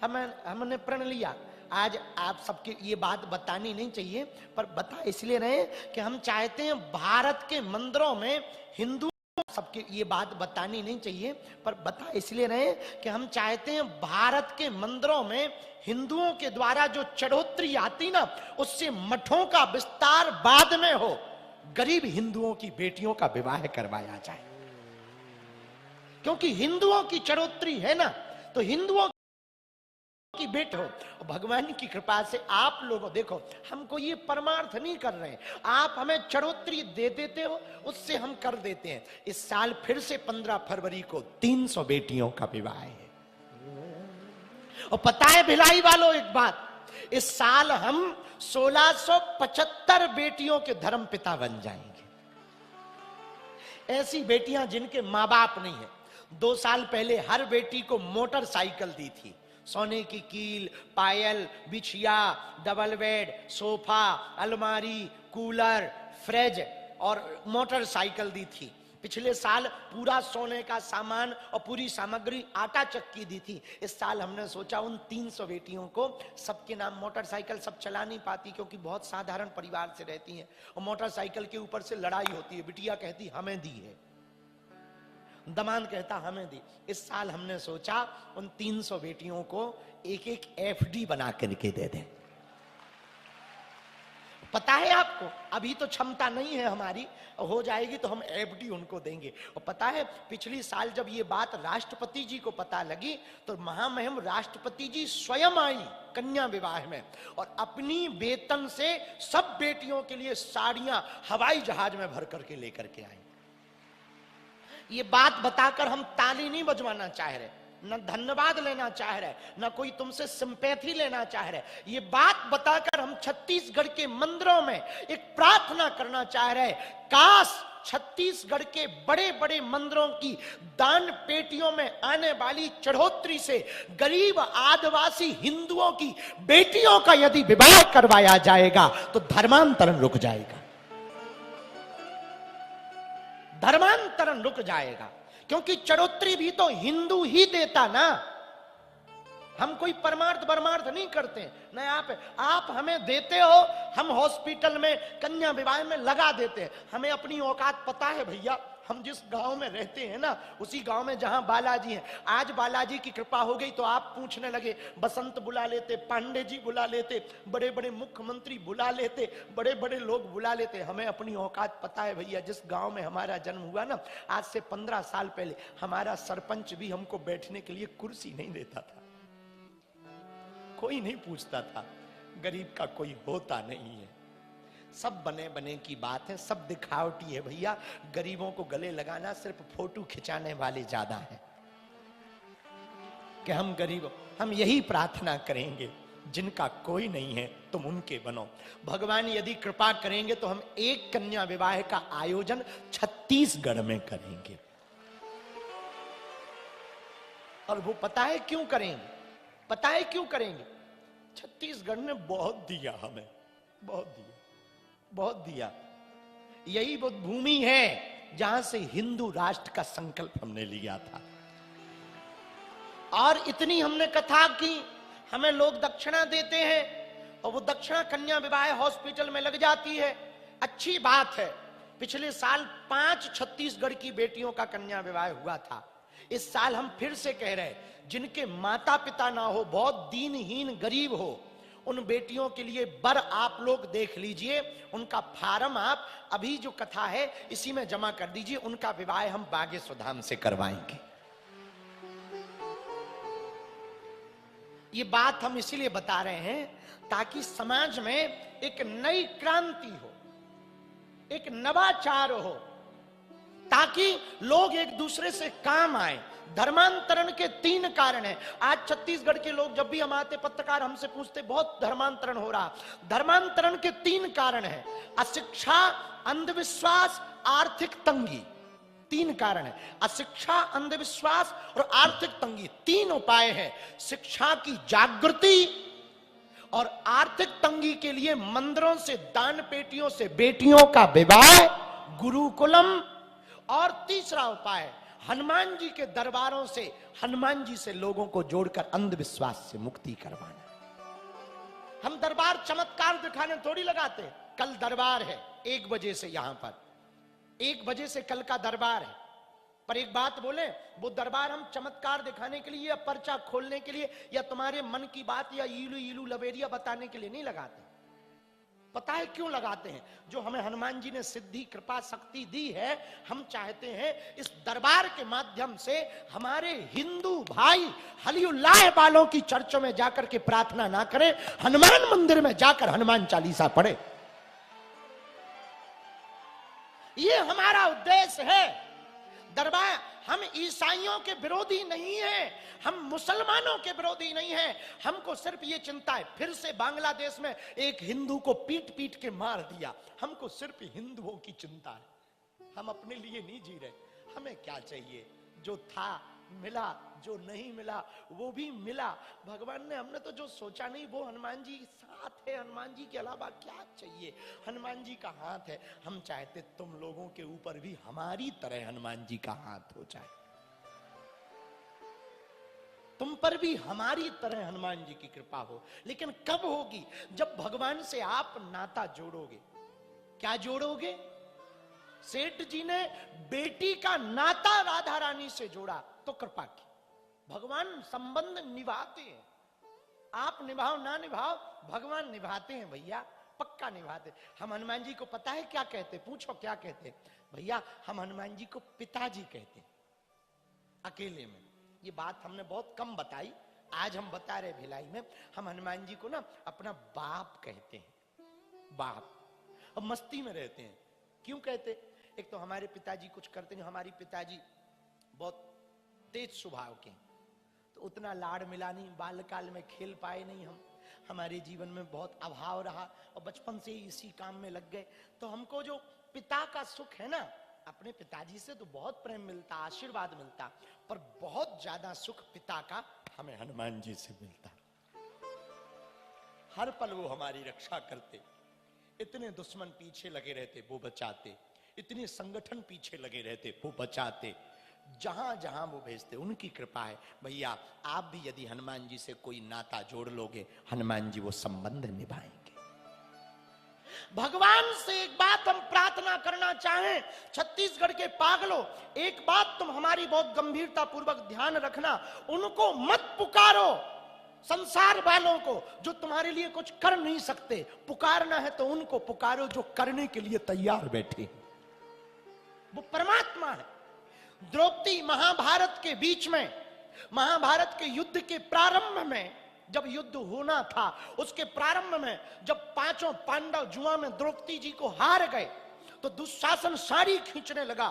हमने प्रण लिया। आज आप सबके ये बात बतानी नहीं चाहिए, पर बता इसलिए रहे कि हम चाहते हैं भारत के मंदिरों में हिंदू, सबके ये बात बतानी नहीं चाहिए, पर बता इसलिए रहे कि हम चाहते हैं भारत के मंदिरों में हिंदुओं के द्वारा जो चढ़ोतरी आती ना, उससे मठों का विस्तार बाद में हो, गरीब हिंदुओं की बेटियों का विवाह करवाया जाए। क्योंकि हिंदुओं की चढ़ोतरी है ना, तो हिंदुओं की बेट हो। भगवान की कृपा से आप लोग देखो, हमको ये परमार्थ नहीं कर रहे हैं, आप हमें चढ़ोतरी दे देते हो, उससे हम कर देते हैं। इस साल फिर से 15 फरवरी को 300 बेटियों का विवाह है। और पता है भिलाई वालों एक बात, इस साल हम 1675 बेटियों के धर्म पिता बन जाएंगे। ऐसी बेटियां जिनके मां बाप नहीं है। 2 साल पहले हर बेटी को मोटरसाइकिल दी थी, सोने की कील, पायल, बिछिया, डबल बेड, सोफा, अलमारी, कूलर, फ्रिज और मोटरसाइकिल दी थी। पिछले साल पूरा सोने का सामान और पूरी सामग्री आटा चक्की दी थी। इस साल हमने सोचा उन 300 बेटियों को, सबके नाम मोटरसाइकिल सब चला नहीं पाती क्योंकि बहुत साधारण परिवार से रहती हैं, और मोटरसाइकिल के ऊपर से लड़ाई होती है, बिटिया कहती हमें दी है, दमाद कहता हमें दी। इस साल हमने सोचा उन 300 बेटियों को एक एक एफडी बना करके दे दें। पता है आपको, अभी तो क्षमता नहीं है हमारी, हो जाएगी तो हम एफडी उनको देंगे। और पता है पिछली साल जब ये बात राष्ट्रपति जी को पता लगी तो महामहिम राष्ट्रपति जी स्वयं आई कन्या विवाह में, और अपनी वेतन से सब बेटियों के लिए साड़ियां हवाई जहाज में भर करके लेकर के आई। ये बात बताकर हम ताली नहीं बजवाना चाह रहे, न धन्यवाद लेना चाह रहे, न कोई तुमसे सिंपैथी लेना चाह रहे। ये बात बताकर हम छत्तीसगढ़ के मंदिरों में एक प्रार्थना करना चाह रहे, काश छत्तीसगढ़ के बड़े बड़े मंदिरों की दान पेटियों में आने वाली चढ़ोतरी से गरीब आदिवासी हिंदुओं की बेटियों का यदि विवाह करवाया जाएगा तो धर्मांतरण रुक जाएगा, धर्मांतरण रुक जाएगा। क्योंकि चढ़ोतरी भी तो हिंदू ही देता ना, हम कोई परमार्थ परमार्थ नहीं करते ना। आप हमें देते हो, हम हॉस्पिटल में कन्या विवाह में लगा देते हैं। हमें अपनी औकात पता है भैया, हम जिस गांव में रहते हैं ना, उसी गांव में जहां बालाजी है, आज बालाजी की कृपा हो गई तो आप पूछने लगे, बसंत बुला लेते, पांडे जी बुला लेते, बड़े बड़े मुख्यमंत्री बुला लेते, बड़े बड़े लोग बुला लेते। हमें अपनी औकात पता है भैया। जिस गांव में हमारा जन्म हुआ ना, आज से 15 साल पहले हमारा सरपंच भी हमको बैठने के लिए कुर्सी नहीं देता था, कोई नहीं पूछता था, गरीब का कोई होता नहीं है। सब बने बने की बात है, सब दिखावटी है भैया। गरीबों को गले लगाना सिर्फ फोटो खिंचाने वाले ज्यादा है कि हम गरीब। हम यही प्रार्थना करेंगे, जिनका कोई नहीं है तुम उनके बनो। भगवान यदि कृपा करेंगे तो हम एक कन्या विवाह का आयोजन छत्तीसगढ़ में करेंगे। और वो पता है क्यों करेंगे? पता है क्यों करेंगे? छत्तीसगढ़ ने बहुत दिया हमें, बहुत दिया, बहुत दिया। यही वो भूमि है जहां से हिंदू राष्ट्र का संकल्प हमने लिया था। और इतनी हमने कथा की, हमें लोग दक्षिणा देते हैं और वो दक्षिणा कन्या विवाह हॉस्पिटल में लग जाती है, अच्छी बात है। पिछले साल 5 छत्तीसगढ़ की बेटियों का कन्या विवाह हुआ था। इस साल हम फिर से कह रहे हैं, जिनके माता पिता ना हो, बहुत दीनहीन गरीब हो, उन बेटियों के लिए बर आप लोग देख लीजिए। उनका फार्म आप अभी जो कथा है इसी में जमा कर दीजिए, उनका विवाह हम बागेश्वर धाम से करवाएंगे। ये बात हम इसीलिए बता रहे हैं ताकि समाज में एक नई क्रांति हो, एक नवाचार हो, ताकि लोग एक दूसरे से काम आए। धर्मांतरण के 3 कारण हैं। आज छत्तीसगढ़ के लोग जब भी हम आते, पत्रकार हमसे पूछते बहुत धर्मांतरण हो रहा। धर्मांतरण के 3 कारण हैं, अशिक्षा, अंधविश्वास, आर्थिक तंगी। 3 कारण है, अशिक्षा, अंधविश्वास और आर्थिक तंगी। 3 उपाय हैं, शिक्षा की जागृति और आर्थिक तंगी के लिए मंदिरों से, दान पेटियों से बेटियों का विवाह, गुरुकुलम, और तीसरा उपाय हनुमान जी के दरबारों से, हनुमान जी से लोगों को जोड़कर अंधविश्वास से मुक्ति करवाना। हम दरबार चमत्कार दिखाने थोड़ी लगाते। कल दरबार है 1 बजे से, यहां पर 1 बजे से कल का दरबार है। पर एक बात बोले, वो दरबार हम चमत्कार दिखाने के लिए या पर्चा खोलने के लिए या तुम्हारे मन की बात या ईलू ईलू लवेरिया बताने के लिए नहीं लगाते। पता है क्यों लगाते हैं? जो हमें हनुमान जी ने सिद्धि, कृपा, शक्ति दी है, हम चाहते हैं इस दरबार के माध्यम से हमारे हिंदू भाई हलिउल्लाह वालों की चर्चों में जाकर के प्रार्थना ना करें, हनुमान मंदिर में जाकर हनुमान चालीसा पढ़े। ये हमारा उद्देश्य है। दरबार, हम ईसाइयों के विरोधी नहीं हैं, हम मुसलमानों के विरोधी नहीं हैं। हमको सिर्फ ये चिंता है, फिर से बांग्लादेश में एक हिंदू को पीट पीट के मार दिया। हमको सिर्फ हिंदुओं की चिंता है, हम अपने लिए नहीं जी रहे। हमें क्या चाहिए? जो था मिला, जो नहीं मिला वो भी मिला। भगवान ने, हमने तो जो सोचा नहीं वो हनुमान जी साथ है। हनुमान जी के अलावा क्या चाहिए? हनुमान जी का हाथ है। हम चाहते तुम लोगों के ऊपर भी हमारी तरह हनुमान जी का हाथ हो जाए, तुम पर भी हमारी तरह हनुमान जी की कृपा हो। लेकिन कब होगी? जब भगवान से आप नाता जोड़ोगे। क्या जोड़ोगे? सेठ जी ने बेटी का नाता राधा रानी से जोड़ा तो कृपा की। भगवान संबंध निभाते हैं, आप निभाओ ना निभाओ, भगवान निभाते हैं भैया, पक्का निभाते। हम हनुमान जी को पता है क्या कहते? पूछो क्या कहते? भैया हम हनुमान जी को पिताजी कहते, अकेले में। ये बात हमने बहुत कम बताई, आज हम बता रहे भिलाई में। हम हनुमान जी को ना अपना बाप कहते हैं, बाप। अब मस्ती में रहते हैं। क्यों कहते? एक तो हमारे पिताजी कुछ करते नहीं, हमारी पिताजी बहुत तेज स्वभाव के, तो उतना लाड़ मिला नहीं, बाल्यकाल में खेल पाए नहीं हम, हमारे जीवन में बहुत अभाव रहा और बचपन से ही इसी काम में लग गए। तो हमको जो पिता का सुख है ना, अपने पिताजी से तो बहुत प्रेम मिलता, आशीर्वाद मिलता, पर बहुत ज्यादा सुख पिता का हमें हनुमान जी से मिलता। हर पल वो हमारी रक्षा करते, इतने दुश्मन पीछे लगे रहते वो बचाते, इतने संगठन पीछे लगे रहते वो बचाते, जहां जहां वो भेजते उनकी कृपा है। भैया आप भी यदि हनुमान जी से कोई नाता जोड़ लोगे, हनुमान जी वो संबंध निभाएंगे। भगवान से एक बात हम प्रार्थना करना चाहें, छत्तीसगढ़ के पागलों, एक बात तुम हमारी बहुत गंभीरता पूर्वक ध्यान रखना, उनको मत पुकारो, संसार वालों को जो तुम्हारे लिए कुछ कर नहीं सकते। पुकारना है तो उनको पुकारो जो करने के लिए तैयार बैठे, वो परमात्मा है। द्रौपदी महाभारत के बीच में, महाभारत के युद्ध के प्रारंभ में, जब युद्ध होना था उसके प्रारंभ में, जब 5 पांडव जुआ में द्रौपदी जी को हार गए, तो दुशासन साड़ी खींचने लगा,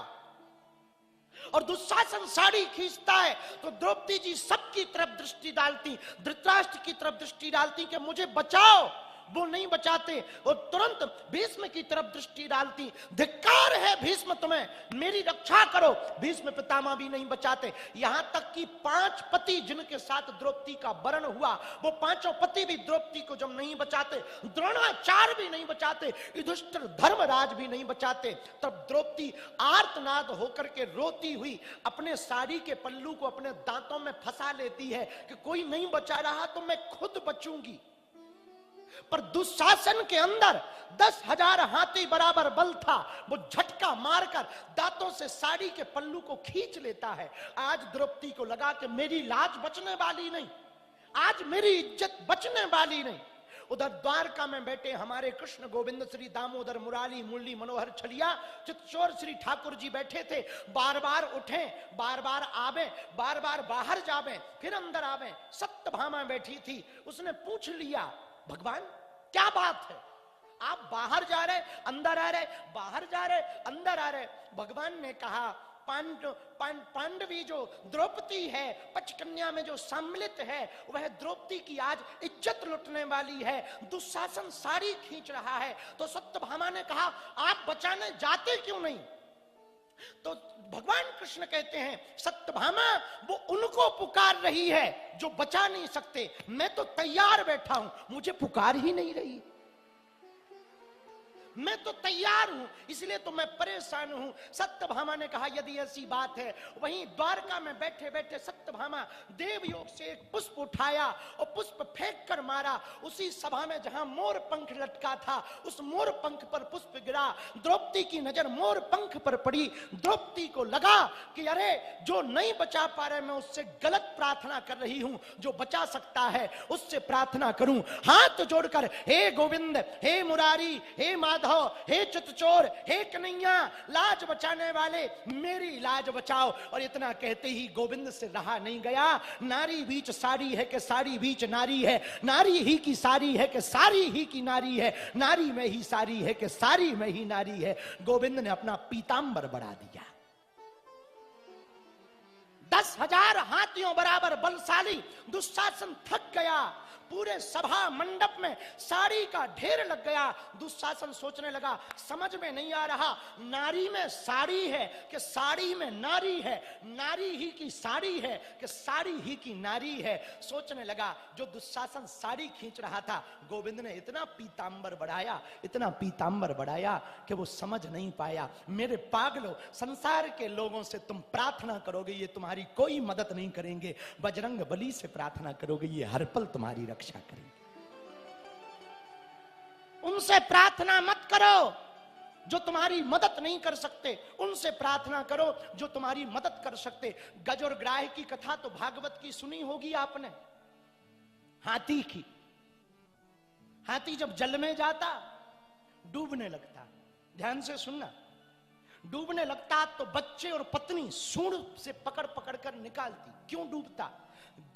और दुशासन साड़ी खींचता है तो द्रौपदी जी सबकी तरफ दृष्टि डालती, धृतराष्ट्र की तरफ दृष्टि डालती कि मुझे बचाओ, वो नहीं बचाते, और तुरंत भीष्म की तरफ दृष्टि डालती, धिक्कार है भीष्म तुम्हें, मेरी रक्षा करो, भीष्म पितामह भी नहीं बचाते। यहां तक कि 5 पति जिनके साथ द्रौपदी का वरण हुआ, वो 5 पति भी द्रौपदी को जब नहीं बचाते, द्रोणाचार्य भी नहीं बचाते, युधिष्ठिर धर्मराज भी नहीं बचाते, तब द्रौपदी आर्तनाद होकर के रोती हुई अपने साड़ी के पल्लू को अपने दांतों में फंसा लेती है कि कोई नहीं बचा रहा तो मैं खुद बचूंगी। पर दुशासन के अंदर 10,000 हाथी बराबर बल था, वो झटका मारकर दांतों से साड़ी के पल्लू को खींच लेता है। आज द्रौपदी को लगा कि मेरी लाज बचने वाली नहीं, आज मेरी इज्जत बचने वाली नहीं। उधर द्वारका में बैठे हमारे कृष्ण गोविंद श्री दामोदर मुरारी मुरली मनोहर छलिया चित्तौड़ श्री ठाकुर जी बैठे थे, बार बार उठे, बार बार आवे, बार बार बाहर जावे, फिर अंदर आवे। सत्यभामा बैठी थी, उसने पूछ लिया, भगवान क्या बात है, आप बाहर जा रहे अंदर आ रहे, बाहर जा रहे अंदर आ रहे। भगवान ने कहा, पांडवी जो द्रौपदी है, पचकन्या में जो सम्मिलित है, वह द्रौपदी की आज इज्जत लुटने वाली है। दुशासन साड़ी खींच रहा है तो सत्यभामा ने कहा आप बचाने जाते क्यों नहीं? तो भगवान कृष्ण कहते हैं सत्यभामा वो उनको पुकार रही है जो बचा नहीं सकते, मैं तो तैयार बैठा हूं, मुझे पुकार ही नहीं रही। मैं तो तैयार हूं, इसलिए तो मैं परेशान हूं। सत्यभामा ने कहा यदि ऐसी बात है, वहीं द्वारका में बैठे बैठे सत्यभामा देवयोग से एक पुष्प उठाया और पुष्प फेंक कर मारा। उसी सभा में जहां मोर पंख लटका था, उस मोर पंख पर पुष्प गिरा। द्रौपदी की नजर मोर पंख पर पड़ी। द्रौपदी को लगा कि अरे जो नहीं बचा पा रहे, मैं उससे गलत प्रार्थना कर रही हूं, जो बचा सकता है उससे प्रार्थना करूं। हाथ जोड़कर हे गोविंद, हे मुरारी, हे माधव, हे चितचोर, हे कन्हैया, लाज बचाने वाले मेरी लाज बचाओ। और इतना कहते ही गोविंद से रहा नहीं गया। नारी बीच साड़ी है कि साड़ी बीच नारी है, नारी ही की साड़ी है कि सारी ही की नारी है, नारी में ही सारी है कि सारी में ही नारी है। गोविंद ने अपना पीतांबर बढ़ा दिया। 10,000 हाथियों बराबर बलशाली दुशासन थक गया। पूरे सभा मंडप में साड़ी का ढेर लग गया। दुशासन सोचने लगा समझ में नहीं आ रहा, नारी में साड़ी है कि साड़ी में नारी है, नारी ही की साड़ी है कि साड़ी ही की नारी है। सोचने लगा। जो दुशासन साड़ी खींच रहा था, गोविंद ने इतना पीतांबर बढ़ाया, इतना पीतांबर बढ़ाया कि वो समझ नहीं पाया। मेरे पागलों, संसार के लोगों से तुम प्रार्थना करोगे, ये तुम्हारी कोई मदद नहीं करेंगे। बजरंग बली से प्रार्थना करोगे, ये हर पल तुम्हारी रक्षा करेंगे। उनसे प्रार्थना मत करो जो तुम्हारी मदद नहीं कर सकते, उनसे प्रार्थना करो जो तुम्हारी मदद कर सकते। गज और ग्राह की कथा तो भागवत की सुनी होगी आपने, हाथी की। हाथी जब जल में जाता डूबने लगता, ध्यान से सुनना, डूबने लगता तो बच्चे और पत्नी सूंड से पकड़ पकड़ कर निकालती। क्यों डूबता?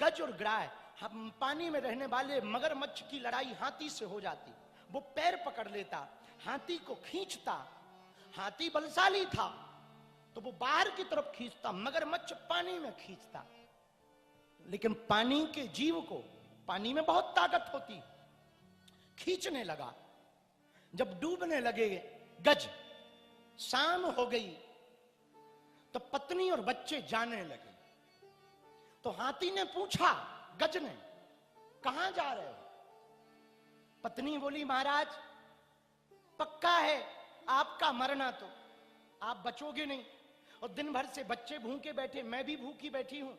गज और ग्राह, हम पानी में रहने वाले मगरमच्छ की लड़ाई हाथी से हो जाती। वो पैर पकड़ लेता, हाथी को खींचता। हाथी बलशाली था तो वो बाहर की तरफ खींचता, मगरमच्छ पानी में खींचता। लेकिन पानी के जीव को पानी में बहुत ताकत होती, खींचने लगा। जब डूबने लगे गज, शाम हो गई तो पत्नी और बच्चे जाने लगे। तो हाथी ने पूछा गज ने, कहां जा रहे हो? पत्नी बोली महाराज पक्का है आपका मरना, तो आप बचोगे नहीं। और दिन भर से बच्चे भूखे बैठे, मैं भी भूखी बैठी हूं।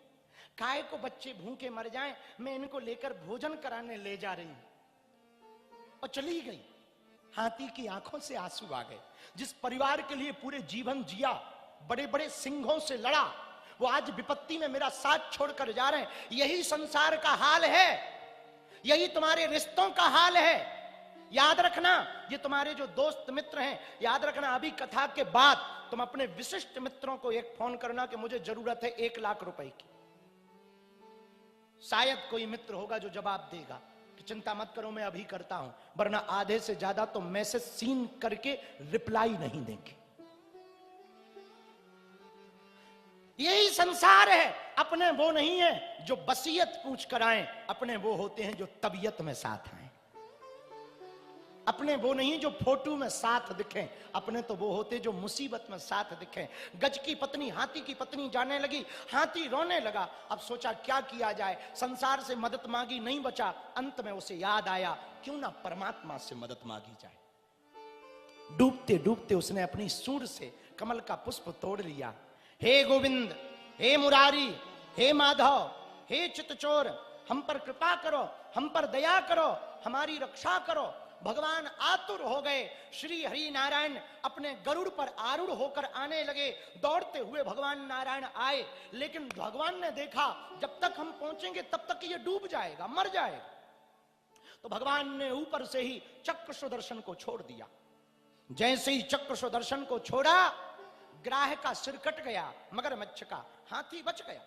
काहे को बच्चे भूखे मर जाएं, मैं इनको लेकर भोजन कराने ले जा रही हूं। और चली गई। हाथी की आंखों से आंसू आ गए। जिस परिवार के लिए पूरे जीवन जिया, बड़े बड़े सिंहों से लड़ा, वो आज विपत्ति में मेरा साथ छोड़कर जा रहे हैं। यही संसार का हाल है, यही तुम्हारे रिश्तों का हाल है। याद रखना, ये तुम्हारे जो दोस्त मित्र हैं, याद रखना अभी कथा के बाद तुम अपने विशिष्ट मित्रों को एक फोन करना कि मुझे जरूरत है 1 लाख रुपए की। शायद कोई मित्र होगा जो जवाब देगा कि चिंता मत करो मैं अभी करता हूं, वरना आधे से ज्यादा तो मैसेज सीन करके रिप्लाई नहीं देंगे। यही संसार है। अपने वो नहीं है जो वसीयत पूछ कर आए, अपने वो होते हैं जो तबीयत में साथ आए। अपने वो नहीं जो फोटो में साथ दिखें, अपने तो वो होते जो मुसीबत में साथ दिखें। गज की पत्नी हाथी की पत्नी जाने लगी, हाथी रोने लगा। अब सोचा क्या किया जाए, संसार से मदद मांगी नहीं बचा। अंत में उसे याद आया क्यों ना परमात्मा से मदद मांगी जाए। डूबते डूबते उसने अपनी सूंड से कमल का पुष्प तोड़ लिया। हे गोविंद, हे मुरारी, हे माधव, हे चितचोर, हम पर कृपा करो, हम पर दया करो, हमारी रक्षा करो। भगवान आतुर हो गए। श्री हरि नारायण अपने गरुड़ पर आरूढ़ होकर आने लगे। दौड़ते हुए भगवान नारायण आए, लेकिन भगवान ने देखा जब तक हम पहुंचेंगे तब तक ये डूब जाएगा, मर जाएगा। तो भगवान ने ऊपर से ही चक्र सुदर्शन को छोड़ दिया। जैसे ही चक्र सुदर्शन को छोड़ा, ग्राह का सिर कट गया, मगरमच्छ का, हाथी बच गया।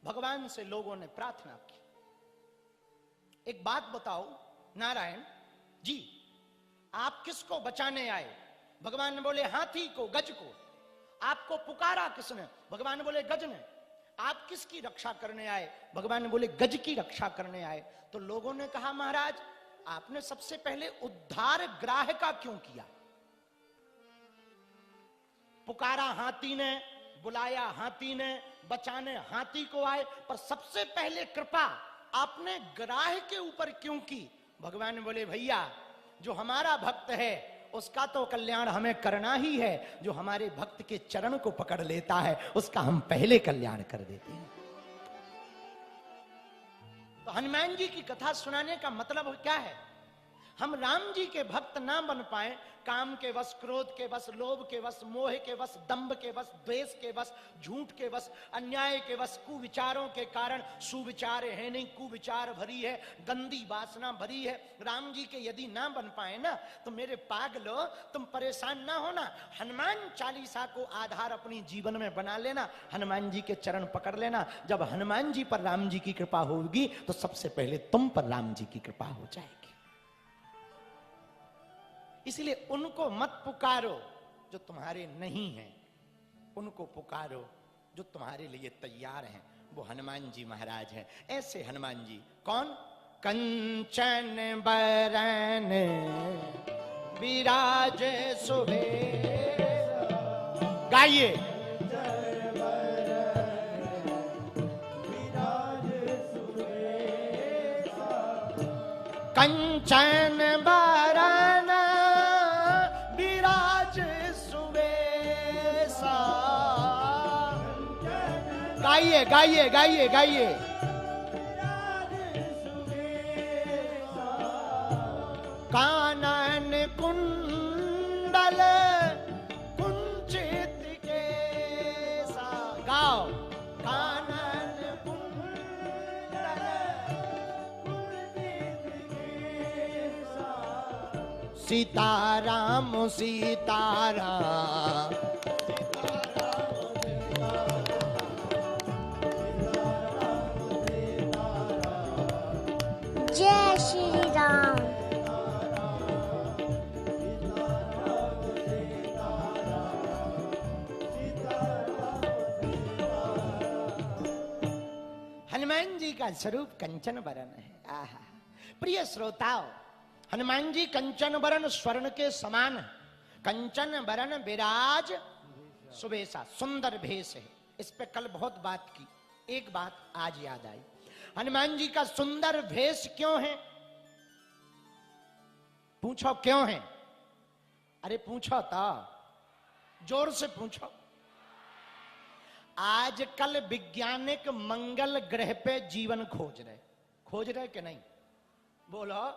भगवान से लोगों ने प्रार्थना की, एक बात बताओ नारायण जी, आप किसको बचाने आए? भगवान ने बोले हाथी को, गज को। आपको पुकारा किसने? भगवान बोले गज ने। आप किसकी रक्षा करने आए? भगवान बोले गज की रक्षा करने आए। तो लोगों ने कहा महाराज आपने सबसे पहले उद्धार ग्राह का क्यों किया? पुकारा हाथी ने, बुलाया हाथी ने, बचाने हाथी को आए, पर सबसे पहले कृपा आपने ग्राह के ऊपर क्यों की? भगवान बोले भैया जो हमारा भक्त है उसका तो कल्याण हमें करना ही है, जो हमारे भक्त के चरण को पकड़ लेता है उसका हम पहले कल्याण कर देते हैं। तो हनुमान जी की कथा सुनाने का मतलब क्या है? हम राम जी के भक्त ना बन पाए, काम के वश, क्रोध के वश, लोभ के वश, मोह के वश, दंभ के वश, द्वेष के वश, झूठ के वश, अन्याय के वश, कुविचारों के कारण, सुविचार है नहीं, कुविचार भरी है, गंदी वासना भरी है, राम जी के यदि ना बन पाए ना तो मेरे पागलो तुम परेशान ना होना, हनुमान चालीसा को आधार अपनी जीवन में बना लेना, हनुमान जी के चरण पकड़ लेना। जब हनुमान जी पर राम जी की कृपा होगी तो सबसे पहले तुम पर राम जी की कृपा हो जाएगी। इसलिए उनको मत पुकारो जो तुम्हारे नहीं हैं, उनको पुकारो जो तुम्हारे लिए तैयार हैं। वो हनुमान जी महाराज हैं। ऐसे हनुमान जी कौन? कंचन बरन विराज सुबेश। गाइए कंचन बरन विराज सुबेसा। गाइए गाइए गाइए गाइए। कानन कुंडल कुंचित केसा। गाओ कानन कुंडल सीताराम सीताराम। जय श्री राम। हनुमान जी का स्वरूप कंचन बरन है। आहा, प्रिय श्रोताओ, हनुमान जी कंचन बरन स्वर्ण के समान है। कंचन बरन विराज सुबेसा, सुंदर भेष है। इस पे कल बहुत बात की, एक बात आज याद आई। हनुमान जी का सुंदर भेष क्यों है? पूछो क्यों है? अरे पूछो तो, जोर से पूछो। आजकल वैज्ञानिक मंगल ग्रह पे जीवन खोज रहे कि नहीं? बोलो,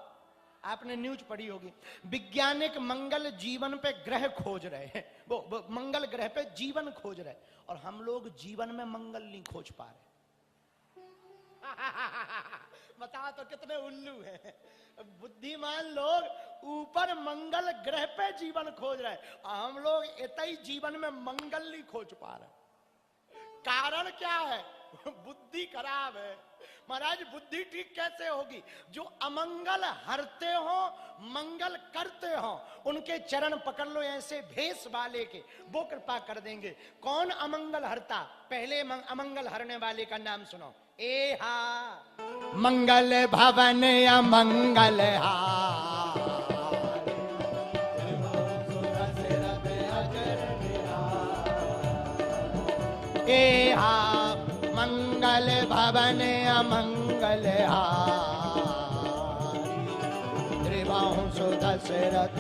आपने न्यूज पढ़ी होगी, वैज्ञानिक मंगल जीवन पे ग्रह खोज रहे हैं। वो मंगल ग्रह पे जीवन खोज रहे, और हम लोग जीवन में मंगल नहीं खोज पा रहे। बताओ तो कितने उल्लू हैं। बुद्धिमान लोग ऊपर मंगल ग्रह पे जीवन खोज रहे, और हम लोग इतने जीवन में मंगल नहीं खोज पा रहे। कारण क्या है? बुद्धि खराब है महाराज। बुद्धि ठीक कैसे होगी? जो अमंगल हरते हो, मंगल करते हो, उनके चरण पकड़ लो ऐसे भेष वाले के, वो कृपा कर देंगे। कौन अमंगल हरता? पहले अमंगल हरने वाले का नाम सुनो। ए हा मंगल भवन अमंगल ए हा मंगल भवन अमंगल त्रिबाहु सुदशरथ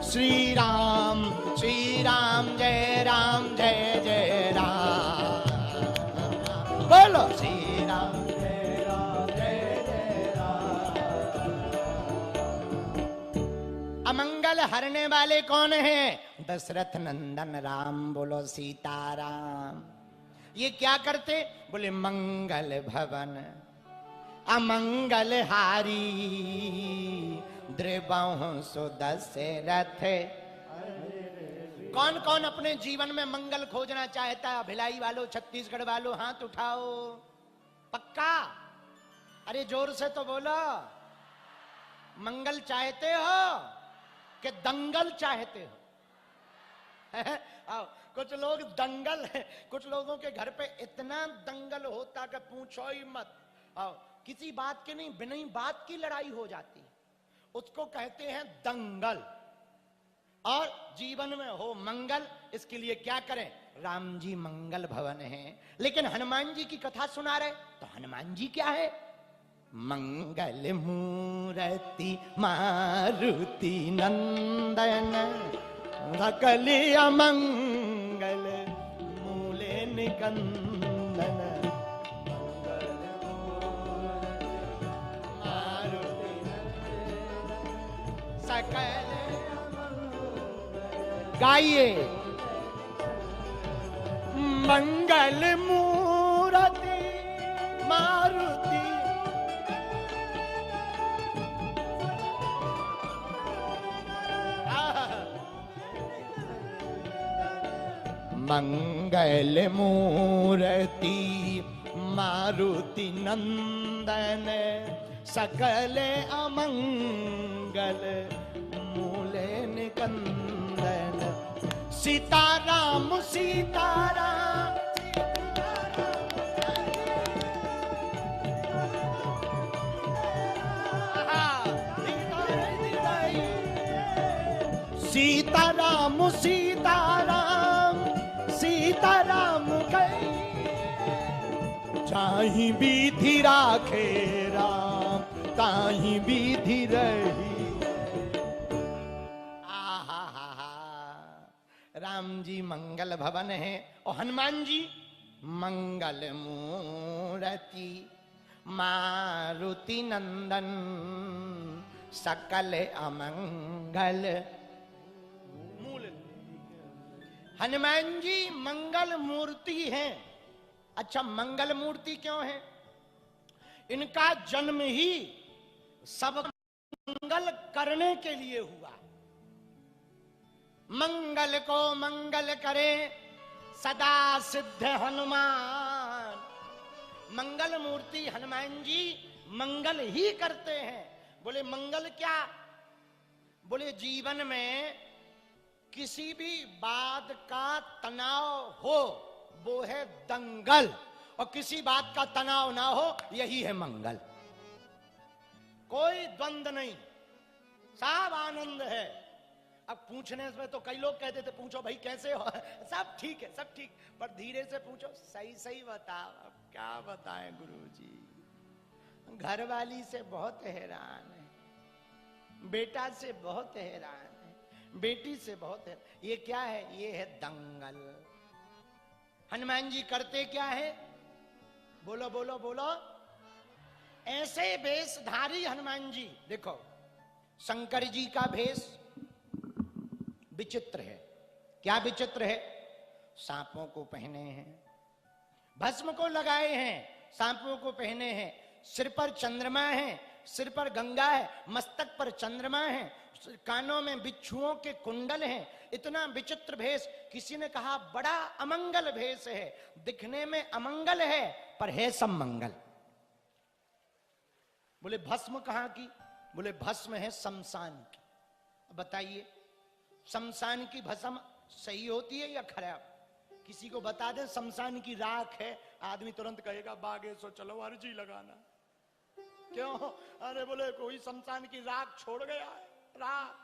श्री राम जय राम जय जय राम। बोलो श्री राम जय राम जय जय राम। अमंगल हरने वाले कौन हैं? दशरथ नंदन राम। बोलो सीताराम। ये क्या करते? बोले मंगल भवन अमंगल हारी द्रिबाहु सुदशरथ। कौन कौन अपने जीवन में मंगल खोजना चाहता है? भिलाई वालों, छत्तीसगढ़ वालों, हाथ उठाओ। पक्का? अरे जोर से तो बोलो। मंगल चाहते हो? कि दंगल चाहते हो? आओ, कुछ लोग दंगल है, कुछ लोगों के घर पे इतना दंगल होता कि पूछो ही मत। आओ, किसी बात के नहीं, बिना ही बात की लड़ाई हो जाती है, उसको कहते हैं दंगल। और जीवन में हो मंगल, इसके लिए क्या करें? राम जी मंगल भवन है। लेकिन हनुमान जी की कथा सुना रहे, तो हनुमान जी क्या है? मंगल मूर्ति मारुति नंदन, सकल अमंगल मूले निकंदन। मारुति सकल, गाइए। मंगल मूर्ति मारुति, मंगल मूर्ति मारुति नंदन, सकल अमंगल मूले निकंदन। सीताराम सीताराम, सीताराम सीताराम सीताराम कई, जाहि विधि राखे राम ताहि विधि रही। राम जी मंगल भवन है और हनुमान जी मंगल मूर्ति मारुति नंदन, सकल अमंगल मूल। हनुमान जी मंगल मूर्ति हैं। अच्छा, मंगल मूर्ति क्यों है? इनका जन्म ही सब मंगल करने के लिए हुआ। मंगल को मंगल करे सदा सिद्ध हनुमान। मंगल मूर्ति हनुमान जी मंगल ही करते हैं। बोले मंगल क्या? बोले जीवन में किसी भी बात का तनाव हो वो है दंगल, और किसी बात का तनाव ना हो यही है मंगल। कोई द्वंद नहीं, सब आनंद है। अब पूछने में तो कई लोग कहते थे पूछो भाई कैसे हो, सब ठीक है, सब ठीक, पर धीरे से पूछो, सही सही बताओ। अब क्या बताएं गुरुजी, घर वाली से बहुत हैरान है, बेटा से बहुत हैरान है, बेटी से बहुत है। ये क्या है? ये है दंगल। हनुमान जी करते क्या है? बोलो बोलो बोलो। ऐसे वेशधारी हनुमान जी, देखो शंकर जी का भेष विचित्र है। क्या विचित्र है? सांपों को पहने हैं, भस्म को लगाए हैं, सांपों को पहने हैं, सिर पर चंद्रमा है, सिर पर गंगा है, मस्तक पर चंद्रमा है, कानों में बिच्छुओं के कुंडल हैं। इतना विचित्र भेष। किसी ने कहा बड़ा अमंगल भेष है, दिखने में अमंगल है पर है सब मंगल। बोले भस्म कहां की? बोले भस्म है शमशान की। बताइए शमशान की भस्म सही होती है या खराब? किसी को बता दें शमशान की राख है, आदमी तुरंत कहेगा बागे सो चलो अर्जी लगाना। क्यों? अरे बोले कोई शमशान की राख छोड़ गया है, राख।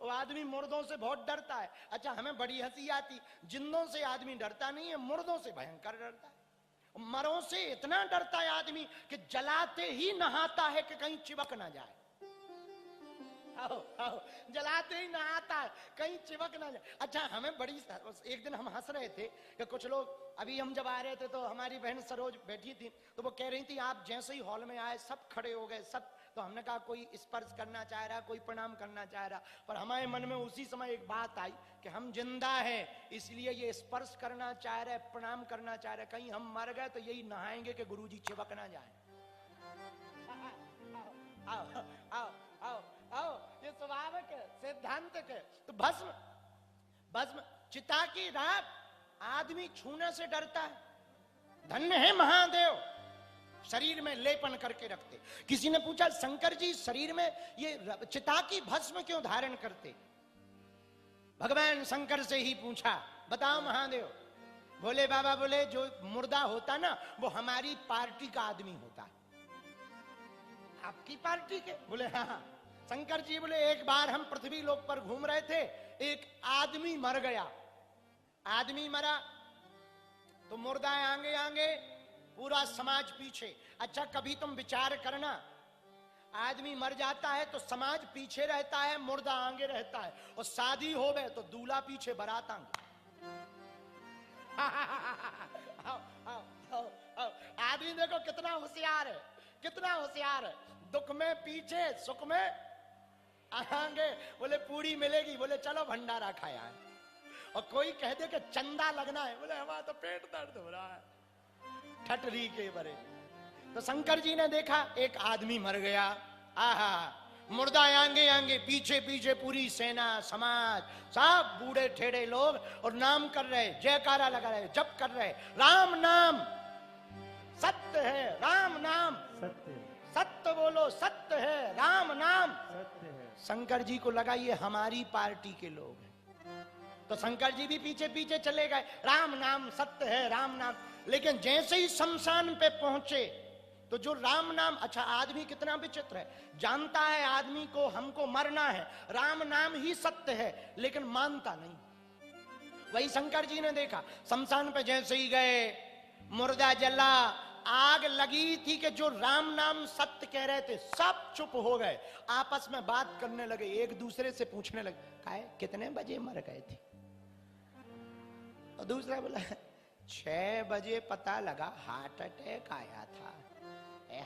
वो आदमी मुर्दों से बहुत डरता है। अच्छा, हमें बड़ी हंसी आती, जिंदों से आदमी डरता नहीं है, मुर्दों से भयंकर डरता है। मरों से इतना डरता है आदमी कि जलाते ही नहाता है कि कहीं चिपक ना जाए। आओ, आओ, जलाते ही नहाता है कहीं चिपक ना जाए। अच्छा, हमें बड़ी, एक दिन हम हंस रहे थे कि कुछ लोग, अभी हम जब आ रहे थे तो हमारी बहन सरोज बैठी थी, तो वो कह रही थी आप जैसे ही हॉल में आए सब खड़े हो गए, सब। तो हमने कहा कोई स्पर्श करना चाह रहा, कोई प्रणाम करना चाह रहा, पर हमारे मन में उसी समय एक बात आई कि हम जिंदा हैं इसलिए ये स्पर्श करना चाह रहे, प्रणाम करना चाह रहे, कहीं हम मर गए तो यही नहाएंगे कि गुरुजी चिपक ना जाए। आओ आओ आओ आओ, ये स्वाभाविक है, सिद्धांतिक है। तो भस्म, भस्म चिता की राख आदमी छूने से डरता है। धन्य है महादेव, शरीर में लेपन करके रखते। किसी ने पूछा शंकर जी शरीर में ये चिता की भस्म क्यों धारण करते? भगवान शंकर से ही पूछा, बताओ महादेव। बोले बाबा, बोले जो मुर्दा होता ना वो हमारी पार्टी का आदमी होता है। आपकी पार्टी के? बोले हाँ। शंकर जी बोले एक बार हम पृथ्वी लोक पर घूम रहे थे, एक आदमी मर गया। आदमी मरा तो मुर्दा आगे आगे, पूरा समाज पीछे। अच्छा कभी तुम विचार करना, आदमी मर जाता है तो समाज पीछे रहता है, मुर्दा आगे रहता है, और शादी हो गए तो दूल्हा पीछे बारात आगे। आदमी देखो कितना होशियार है, कितना होशियार है। दुख में पीछे, सुख में आगे। बोले पूरी मिलेगी, बोले चलो भंडारा खाया है। और कोई कह दे कि चंदा लगना है, बोले हमारा तो पेट दर्द हो रहा है, ठटरी के बरे। तो शंकर जी ने देखा एक आदमी मर गया, आहा, मुर्दा आगे आगे, पीछे पीछे पूरी सेना, समाज, सब बूढ़े ठेड़े लोग, और नाम कर रहे, जयकारा लगा रहे, जप कर रहे, राम नाम सत्य है, राम नाम सत्य, सत्य बोलो, सत्य है, राम नाम सत्य है। शंकर जी को लगा ये हमारी पार्टी के लोग हैं, तो शंकर जी भी पीछे पीछे चले गए, राम नाम सत्य है, राम नाम। लेकिन जैसे ही शमशान पे पहुंचे तो जो राम नाम, अच्छा आदमी कितना विचित्र है, जानता है आदमी को हमको मरना है, राम नाम ही सत्य है, लेकिन मानता नहीं। वही शंकर जी ने देखा, शमशान पे जैसे ही गए, मुर्दा जला, आग लगी थी कि जो राम नाम सत्य कह रहे थे सब चुप हो गए, आपस में बात करने लगे, एक दूसरे से पूछने लगे, काहे कितने बजे मर गए थे? और दूसरा बोला 6 बजे पता लगा हार्ट अटैक आया था।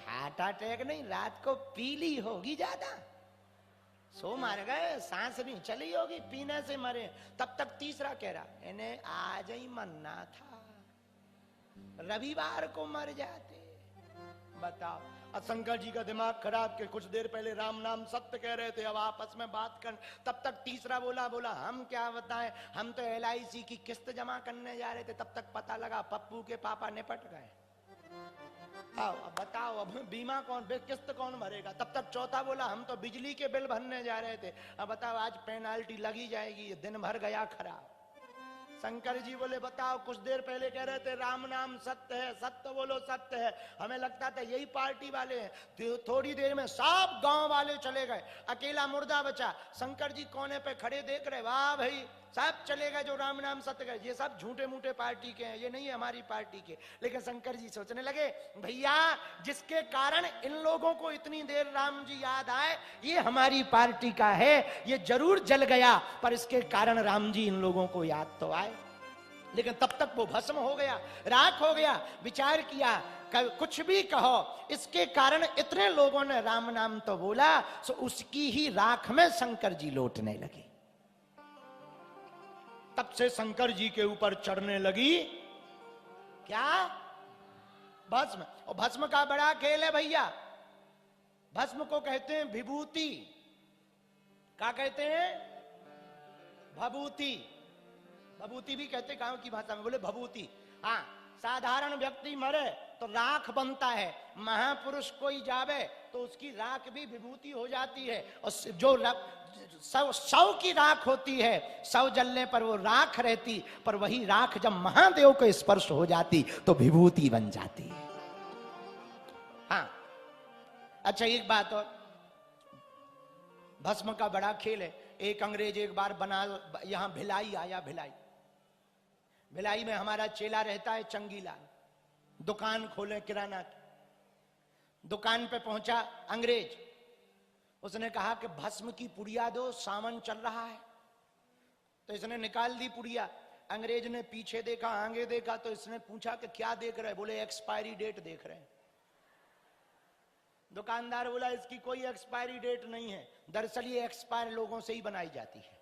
हार्ट अटैक नहीं, रात को पी ली होगी ज्यादा, सो मर गए, सांस नहीं चली होगी, पीने से मरे। तब तक तीसरा कह रहा इन्हें आज ही मरना था, रविवार को मर जाते। बताओ, और शंकर जी का दिमाग खराब के कुछ देर पहले राम नाम सत्य कह रहे थे, अब आपस में बात कर। तब तक तीसरा बोला हम क्या बताएं, हम तो LIC की किस्त जमा करने जा रहे थे, तब तक पता लगा पप्पू के पापा निपट गए। आओ अब बताओ, अब बीमा कौन, किस्त कौन भरेगा? तब तक चौथा बोला हम तो बिजली के बिल भरने जा रहे थे, अब बताओ आज पेनाल्टी लगी जाएगी, दिन भर गया खराब। शंकर जी बोले बताओ, कुछ देर पहले कह रहे थे राम नाम सत्य है, सत्य बोलो सत्य है, हमें लगता था यही पार्टी वाले हैं। तो थोड़ी देर में सब गांव वाले चले गए, अकेला मुर्दा बचा। शंकर जी कोने पे खड़े देख रहे, वाह भाई सब चले गए जो राम नाम सत्य गए, ये सब झूठे मूठे पार्टी के हैं, ये नहीं है हमारी पार्टी के। लेकिन शंकर जी सोचने लगे, भैया जिसके कारण इन लोगों को इतनी देर राम जी याद आए, ये हमारी पार्टी का है, ये जरूर जल गया, पर इसके कारण राम जी इन लोगों को याद तो आए। लेकिन तब तक वो भस्म हो गया, राख हो गया। विचार किया, कुछ भी कहो, इसके कारण इतने लोगों ने राम नाम तो बोला, सो उसकी ही राख में शंकर जी लौटने लगे। तब से शंकर जी के ऊपर चढ़ने लगी क्या? भस्म। और भस्म का बड़ा खेल है भैया। भस्म को कहते हैं विभूति। क्या कहते हैं? भभूति। भभूति भी कहते गांव की भाषा में, बोले भभूति। हाँ, साधारण व्यक्ति मरे तो राख बनता है, महापुरुष कोई जावे तो उसकी राख भी विभूति हो जाती है। और जो सौ की राख होती है, 100 जलने पर वो राख रहती, पर वही राख जब महादेव को स्पर्श हो जाती तो विभूति बन जाती है। हाँ, अच्छा एक बात और, भस्म का बड़ा खेल है। एक अंग्रेज एक बार बना, यहां भिलाई आया, भिलाई में हमारा चेला रहता है चंगीलाल, दुकान खोले किराना की। दुकान पे पहुंचा अंग्रेज, उसने कहा कि भस्म की पुड़िया दो, सावन चल रहा है। तो इसने निकाल दी पुड़िया। अंग्रेज ने पीछे देखा, आगे देखा, तो इसने पूछा कि क्या देख रहे? बोले एक्सपायरी डेट देख रहे हैं। दुकानदार बोला इसकी कोई एक्सपायरी डेट नहीं है, दरअसल ये एक्सपायर लोगों से ही बनाई जाती है।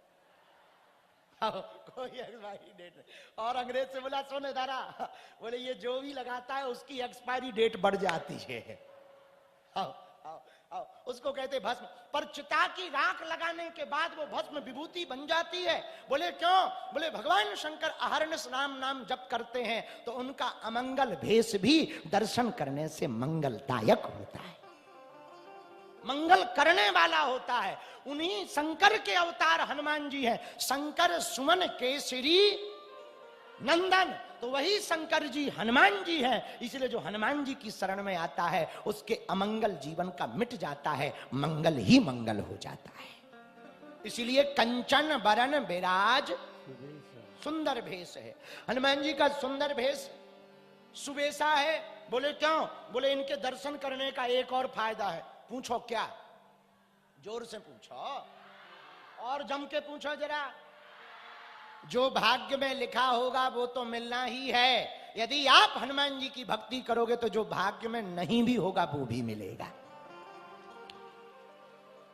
कोई एक्सपायरी डेट नहीं। और अंग्रेज से बोला सुन इधर आ, बोले ये जो भी लगाता है उसकी एक्सपायरी डेट बढ़ जाती है। उसको कहते भस्म। पर चिता की राख लगाने के बाद वो भस्म विभूति बन जाती है। बोले क्यों? बोले भगवान शंकर अहरनिश नाम जप करते हैं तो उनका अमंगल भेष भी दर्शन करने से मंगलदायक होता है, मंगल करने वाला होता है। उन्हीं शंकर के अवतार हनुमान जी हैं। शंकर सुमन केसरी नंदन, तो वही शंकर जी हनुमान जी हैं। इसलिए जो हनुमान जी की शरण में आता है उसके अमंगल जीवन का मिट जाता है, मंगल ही मंगल हो जाता है। इसलिए कंचन बरन विराज सुंदर भेष है। हनुमान जी का सुंदर भेष सुबेसा है। बोले क्यों? बोले इनके दर्शन करने का एक और फायदा है। पूछो क्या? जोर से पूछो और जम के पूछो जरा। जो भाग्य में लिखा होगा वो तो मिलना ही है। यदि आप हनुमान जी की भक्ति करोगे तो जो भाग्य में नहीं भी होगा वो भी मिलेगा।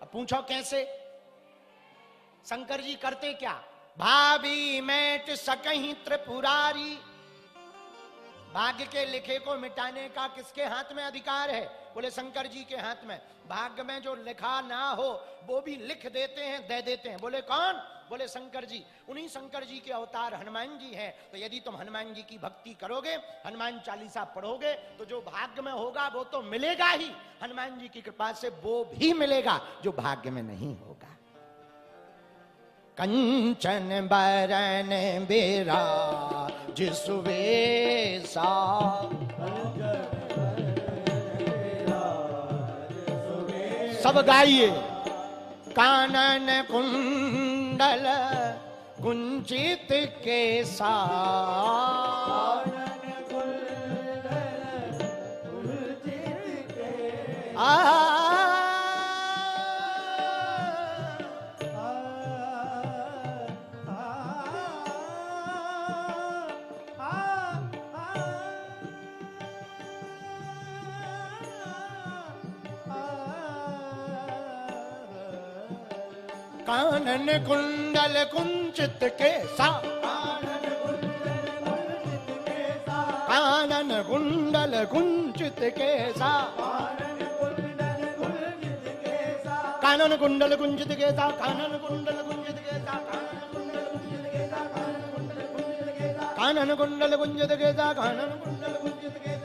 अब पूछो कैसे? शंकर जी करते क्या? भाभी मैट सकहीं त्रिपुरारी। भाग्य के लिखे को मिटाने का किसके हाथ में अधिकार है? बोले शंकर जी के हाथ में। भाग्य में जो लिखा ना हो वो भी लिख देते हैं, दे देते हैं। बोले कौन? बोले शंकर जी। उन्हीं शंकर जी के अवतार हनुमान जी हैं। तो यदि तुम हनुमान जी की भक्ति करोगे, हनुमान चालीसा पढ़ोगे, तो जो भाग्य में होगा वो तो मिलेगा ही। हनुमान जी की कृपा से वो भी मिलेगा जो भाग्य में नहीं होगा। कंचन बरन बिराज सुबेसा, सब गाइए। कानन कुंडल कुंचित केसा, कानन कुंडल कुंचित केसा, कानन कुंडल कुंचित केसा, कानन कुंडल कुंचित केसा, कानन कुंडल कुंचित केसा, कानन कुंडल कुंचित केसा, कानन कुंडल कुंचित केसा,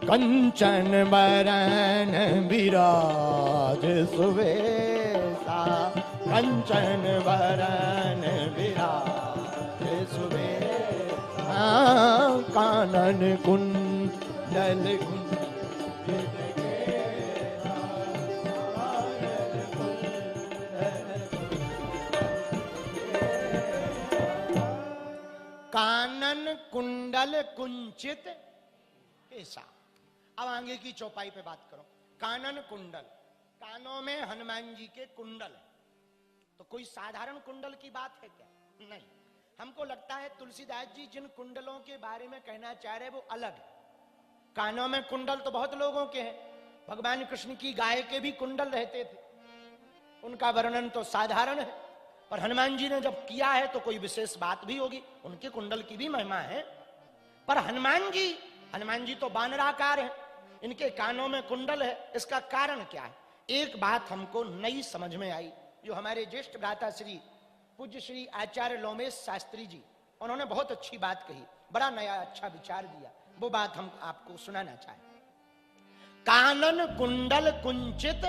कंचन बरन विराज सुबेसा, कंचन बरन विराज सुबेसा, कानन कुंडल कानन कुंडल कुंचित केसा। अब आगे की चौपाई पे बात करो। कानन कुंडल, कानों में हनुमान जी के कुंडल है। तो कोई साधारण कुंडल की बात है क्या? नहीं। हमको लगता है तुलसीदास जी जिन कुंडलों के बारे में कहना चाह रहे वो अलग है। कानों में कुंडल तो बहुत लोगों के हैं। भगवान कृष्ण की गाय के भी कुंडल रहते थे, उनका वर्णन तो साधारण है। पर हनुमान जी ने जब किया है तो कोई विशेष बात भी होगी, उनके कुंडल की भी महिमा है। पर हनुमान जी तो बानराकार है, इनके कानों में कुंडल है। इसका कारण क्या है? एक बात हमको नई समझ में आई, जो हमारे ज्येष्ठ भ्राता श्री पूज्य श्री आचार्य लोमेश शास्त्री जी, उन्होंने बहुत अच्छी बात कही, बड़ा नया अच्छा विचार दिया। वो बात हम आपको सुनाना चाहें। कानन कुंडल कुंचित,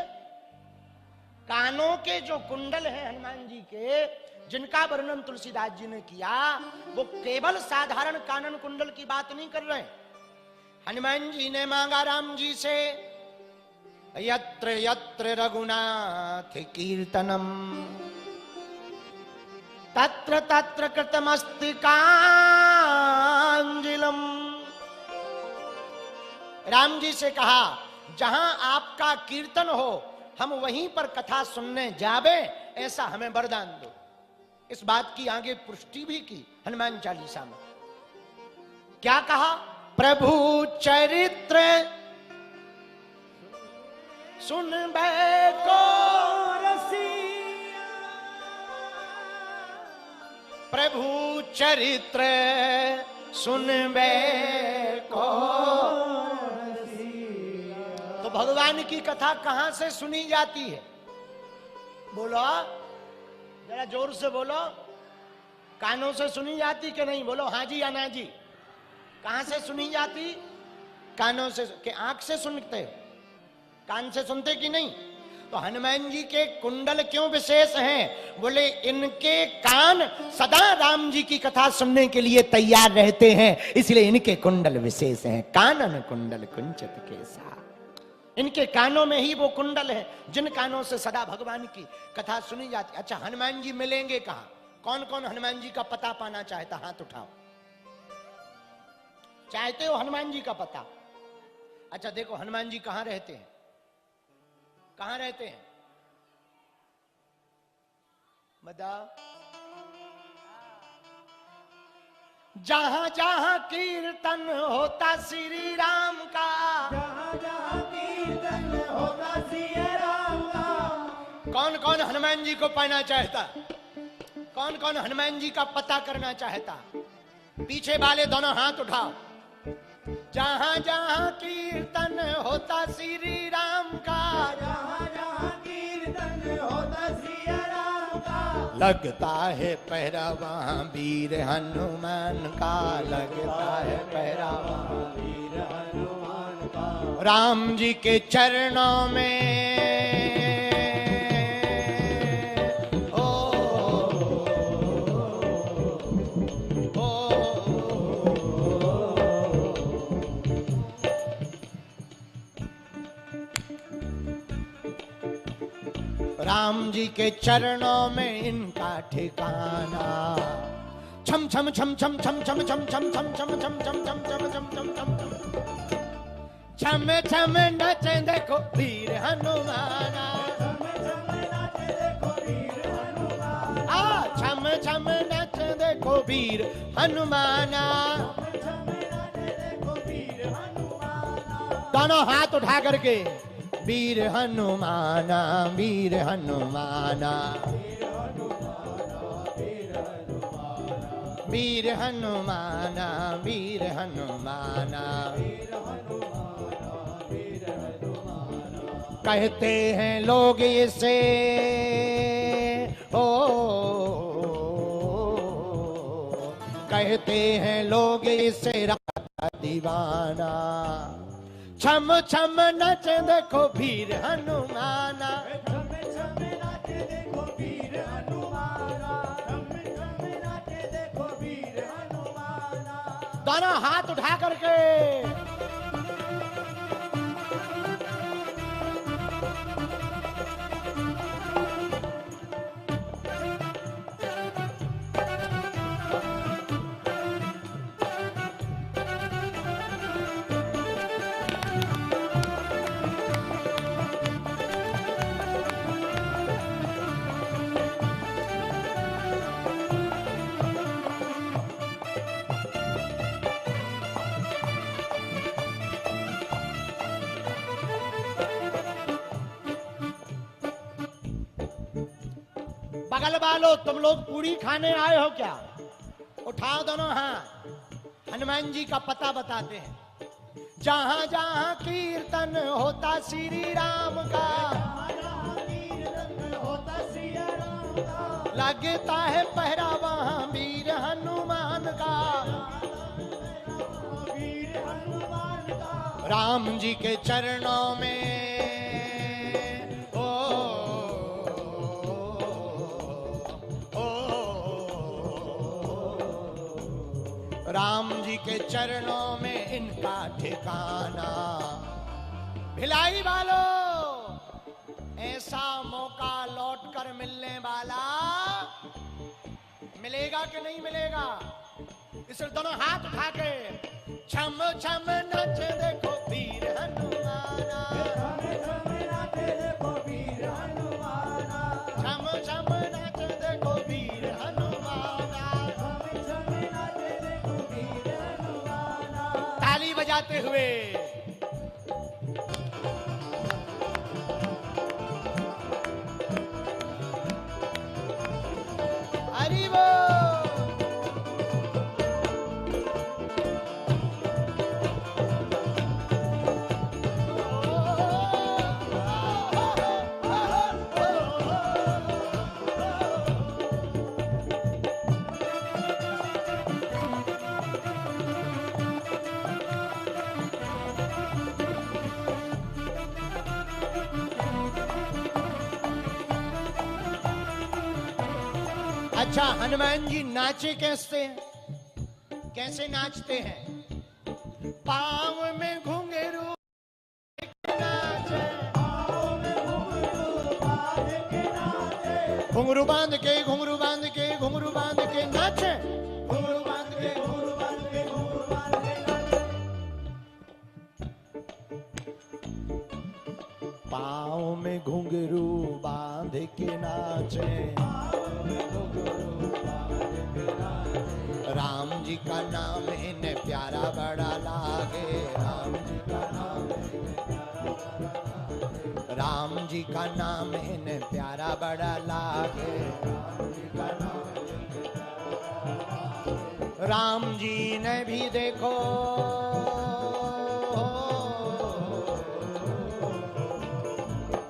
कानों के जो कुंडल हैं हनुमान जी के, जिनका वर्णन तुलसीदास जी ने किया, वो केवल साधारण कानन कुंडल की बात नहीं कर रहे। हनुमान जी ने मांगा राम जी से, यत्र यत्र रघुनाथ कीर्तनम तत्र तत्र कृतमस्ति कांजिलम। राम जी से कहा जहां आपका कीर्तन हो हम वहीं पर कथा सुनने जावे, ऐसा हमें वरदान दो। इस बात की आगे पुष्टि भी की हनुमान चालीसा में। क्या कहा? प्रभु चरित्र सुनबे को रसिया, प्रभु चरित्र सुनबे को भगवान की कथा कहां से सुनी जाती है? बोलो, जरा जोर से बोलो। कानों से सुनी जाती कि नहीं? बोलो हाँ जी या ना जी। कहां से सुनी जाती? कानों से। कि आंख से सुनते हो? कान से सुनते कि नहीं? तो हनुमान जी के कुंडल क्यों विशेष हैं? बोले इनके कान सदा राम जी की कथा सुनने के लिए तैयार रहते हैं, इसलिए इनके कुंडल विशेष हैं। कानन कुंडल कुंचित केसा, इनके कानों में ही वो कुंडल है जिन कानों से सदा भगवान की कथा सुनी जाती। अच्छा, हनुमान जी मिलेंगे कहां? कौन कौन हनुमान जी का पता पाना चाहता? हाथ उठाओ। चाहते हो हनुमान जी का पता? अच्छा देखो, हनुमान जी कहां रहते हैं? कहां रहते हैं बताओ? जहां जहां कीर्तन होता श्री राम का, जहाँ जहाँ कीर्तन होता सिया राम का। कौन कौन हनुमान जी को पाना चाहता? कौन कौन हनुमान जी का पता करना चाहता? पीछे वाले दोनों हाथ उठाओ। जहां जहां कीर्तन होता श्री राम का, जहाँ जहाँ कीर्तन होता सिया राम का। लगता है पहरा वहां वीर हनुमान का, लगता है पहरा वहां वीर हनुमान का। राम जी के चरणों में। ओ, राम जी के चरणों में इनका ठिकाना। छम छम छम छम छम छम छम छम छम छम छम छम छम छम छम छम छम छम छम नचे देखो वीर हनुमाना। छम छम नचे देखो वीर हनुमाना। दोनों हाथ उठा करके वीर हनुमाना, वीर हनुमाना, वीर हनुमाना, वीर हनुमाना। कहते हैं लोग इसे ओ, कहते हैं लोग इसे राधा दीवाना। छम छम नच देखो वीर हनुमाना। दोनों हाथ उठा करके बगल वालों, तुम लोग पूरी खाने आए हो क्या? उठाओ दोनों हाथ। हनुमान जी का पता बताते हैं। जहां जहां कीर्तन होता श्री राम का, लगता है पहरा वहां वीर हनुमान का। राम जी के चरणों में राम जी के चरणों में इनका ठिकाना। भिलाई वालों, ऐसा मौका लौट कर मिलने वाला मिलेगा कि नहीं मिलेगा? इसलिए दोनों हाथ उठा के छम छम नच देखो वीर हनुमाना। छम छम नच देखो वीर हनुमाना। ताली बजाते हुए हरि बोल। अच्छा, हनुमान जी नाचे कैसे हैं? कैसे नाचते हैं? पाँव में घुंघरू नाचे, घुंघरू बांध के घुंघरू बांध के घुंघरू बांध के नाचे, घुंघरू बांध के घुंघरू बांध के घुंघरू बांध के नाचे। पाँव में घुंघरू बांध के नाचे, राम जी का नाम इन्हें प्यारा बड़ा लागे, राम जी का नाम राम जी का नाम इन्हें प्यारा बड़ा लागे, राम जी ने भी देखो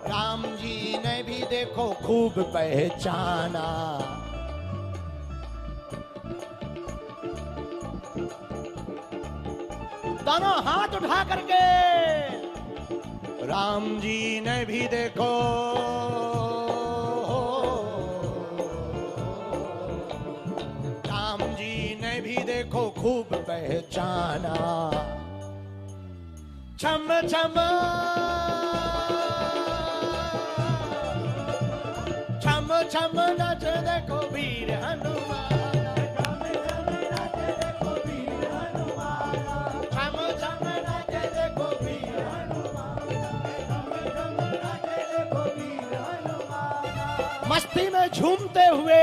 राम जी ने भी देखो खूब पहचाना, दोनों हाथ उठा करके राम जी ने भी देखो राम जी ने भी देखो खूब पहचाना। छम छम छम छम नच देखो वीर हनुमान, मस्ती में झूमते हुए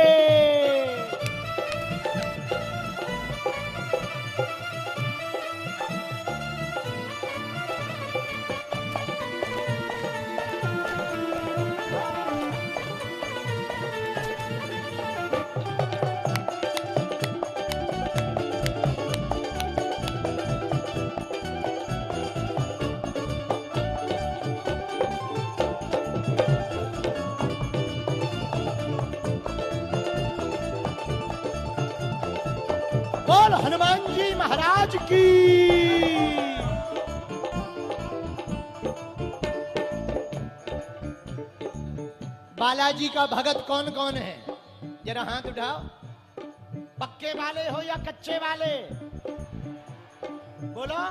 बोल हनुमान जी महाराज की। बालाजी का भगत कौन कौन है? जरा हाथ उठाओ। पक्के वाले हो या कच्चे वाले? बोलो।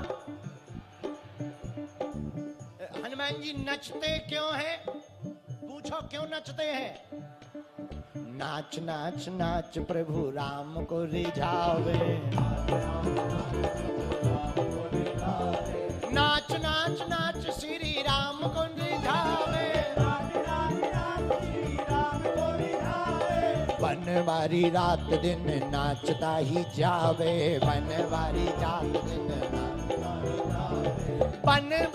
हनुमान जी नचते क्यों हैं? पूछो क्यों नचते हैं? नाच नाच नाच प्रभु राम को रिझावे, नाच नाच नाच श्री राम को रिझावे, बनवारी रात दिन नाचता ही जावे, बनवारी रात दिन नाचता ही जावे, बनवारी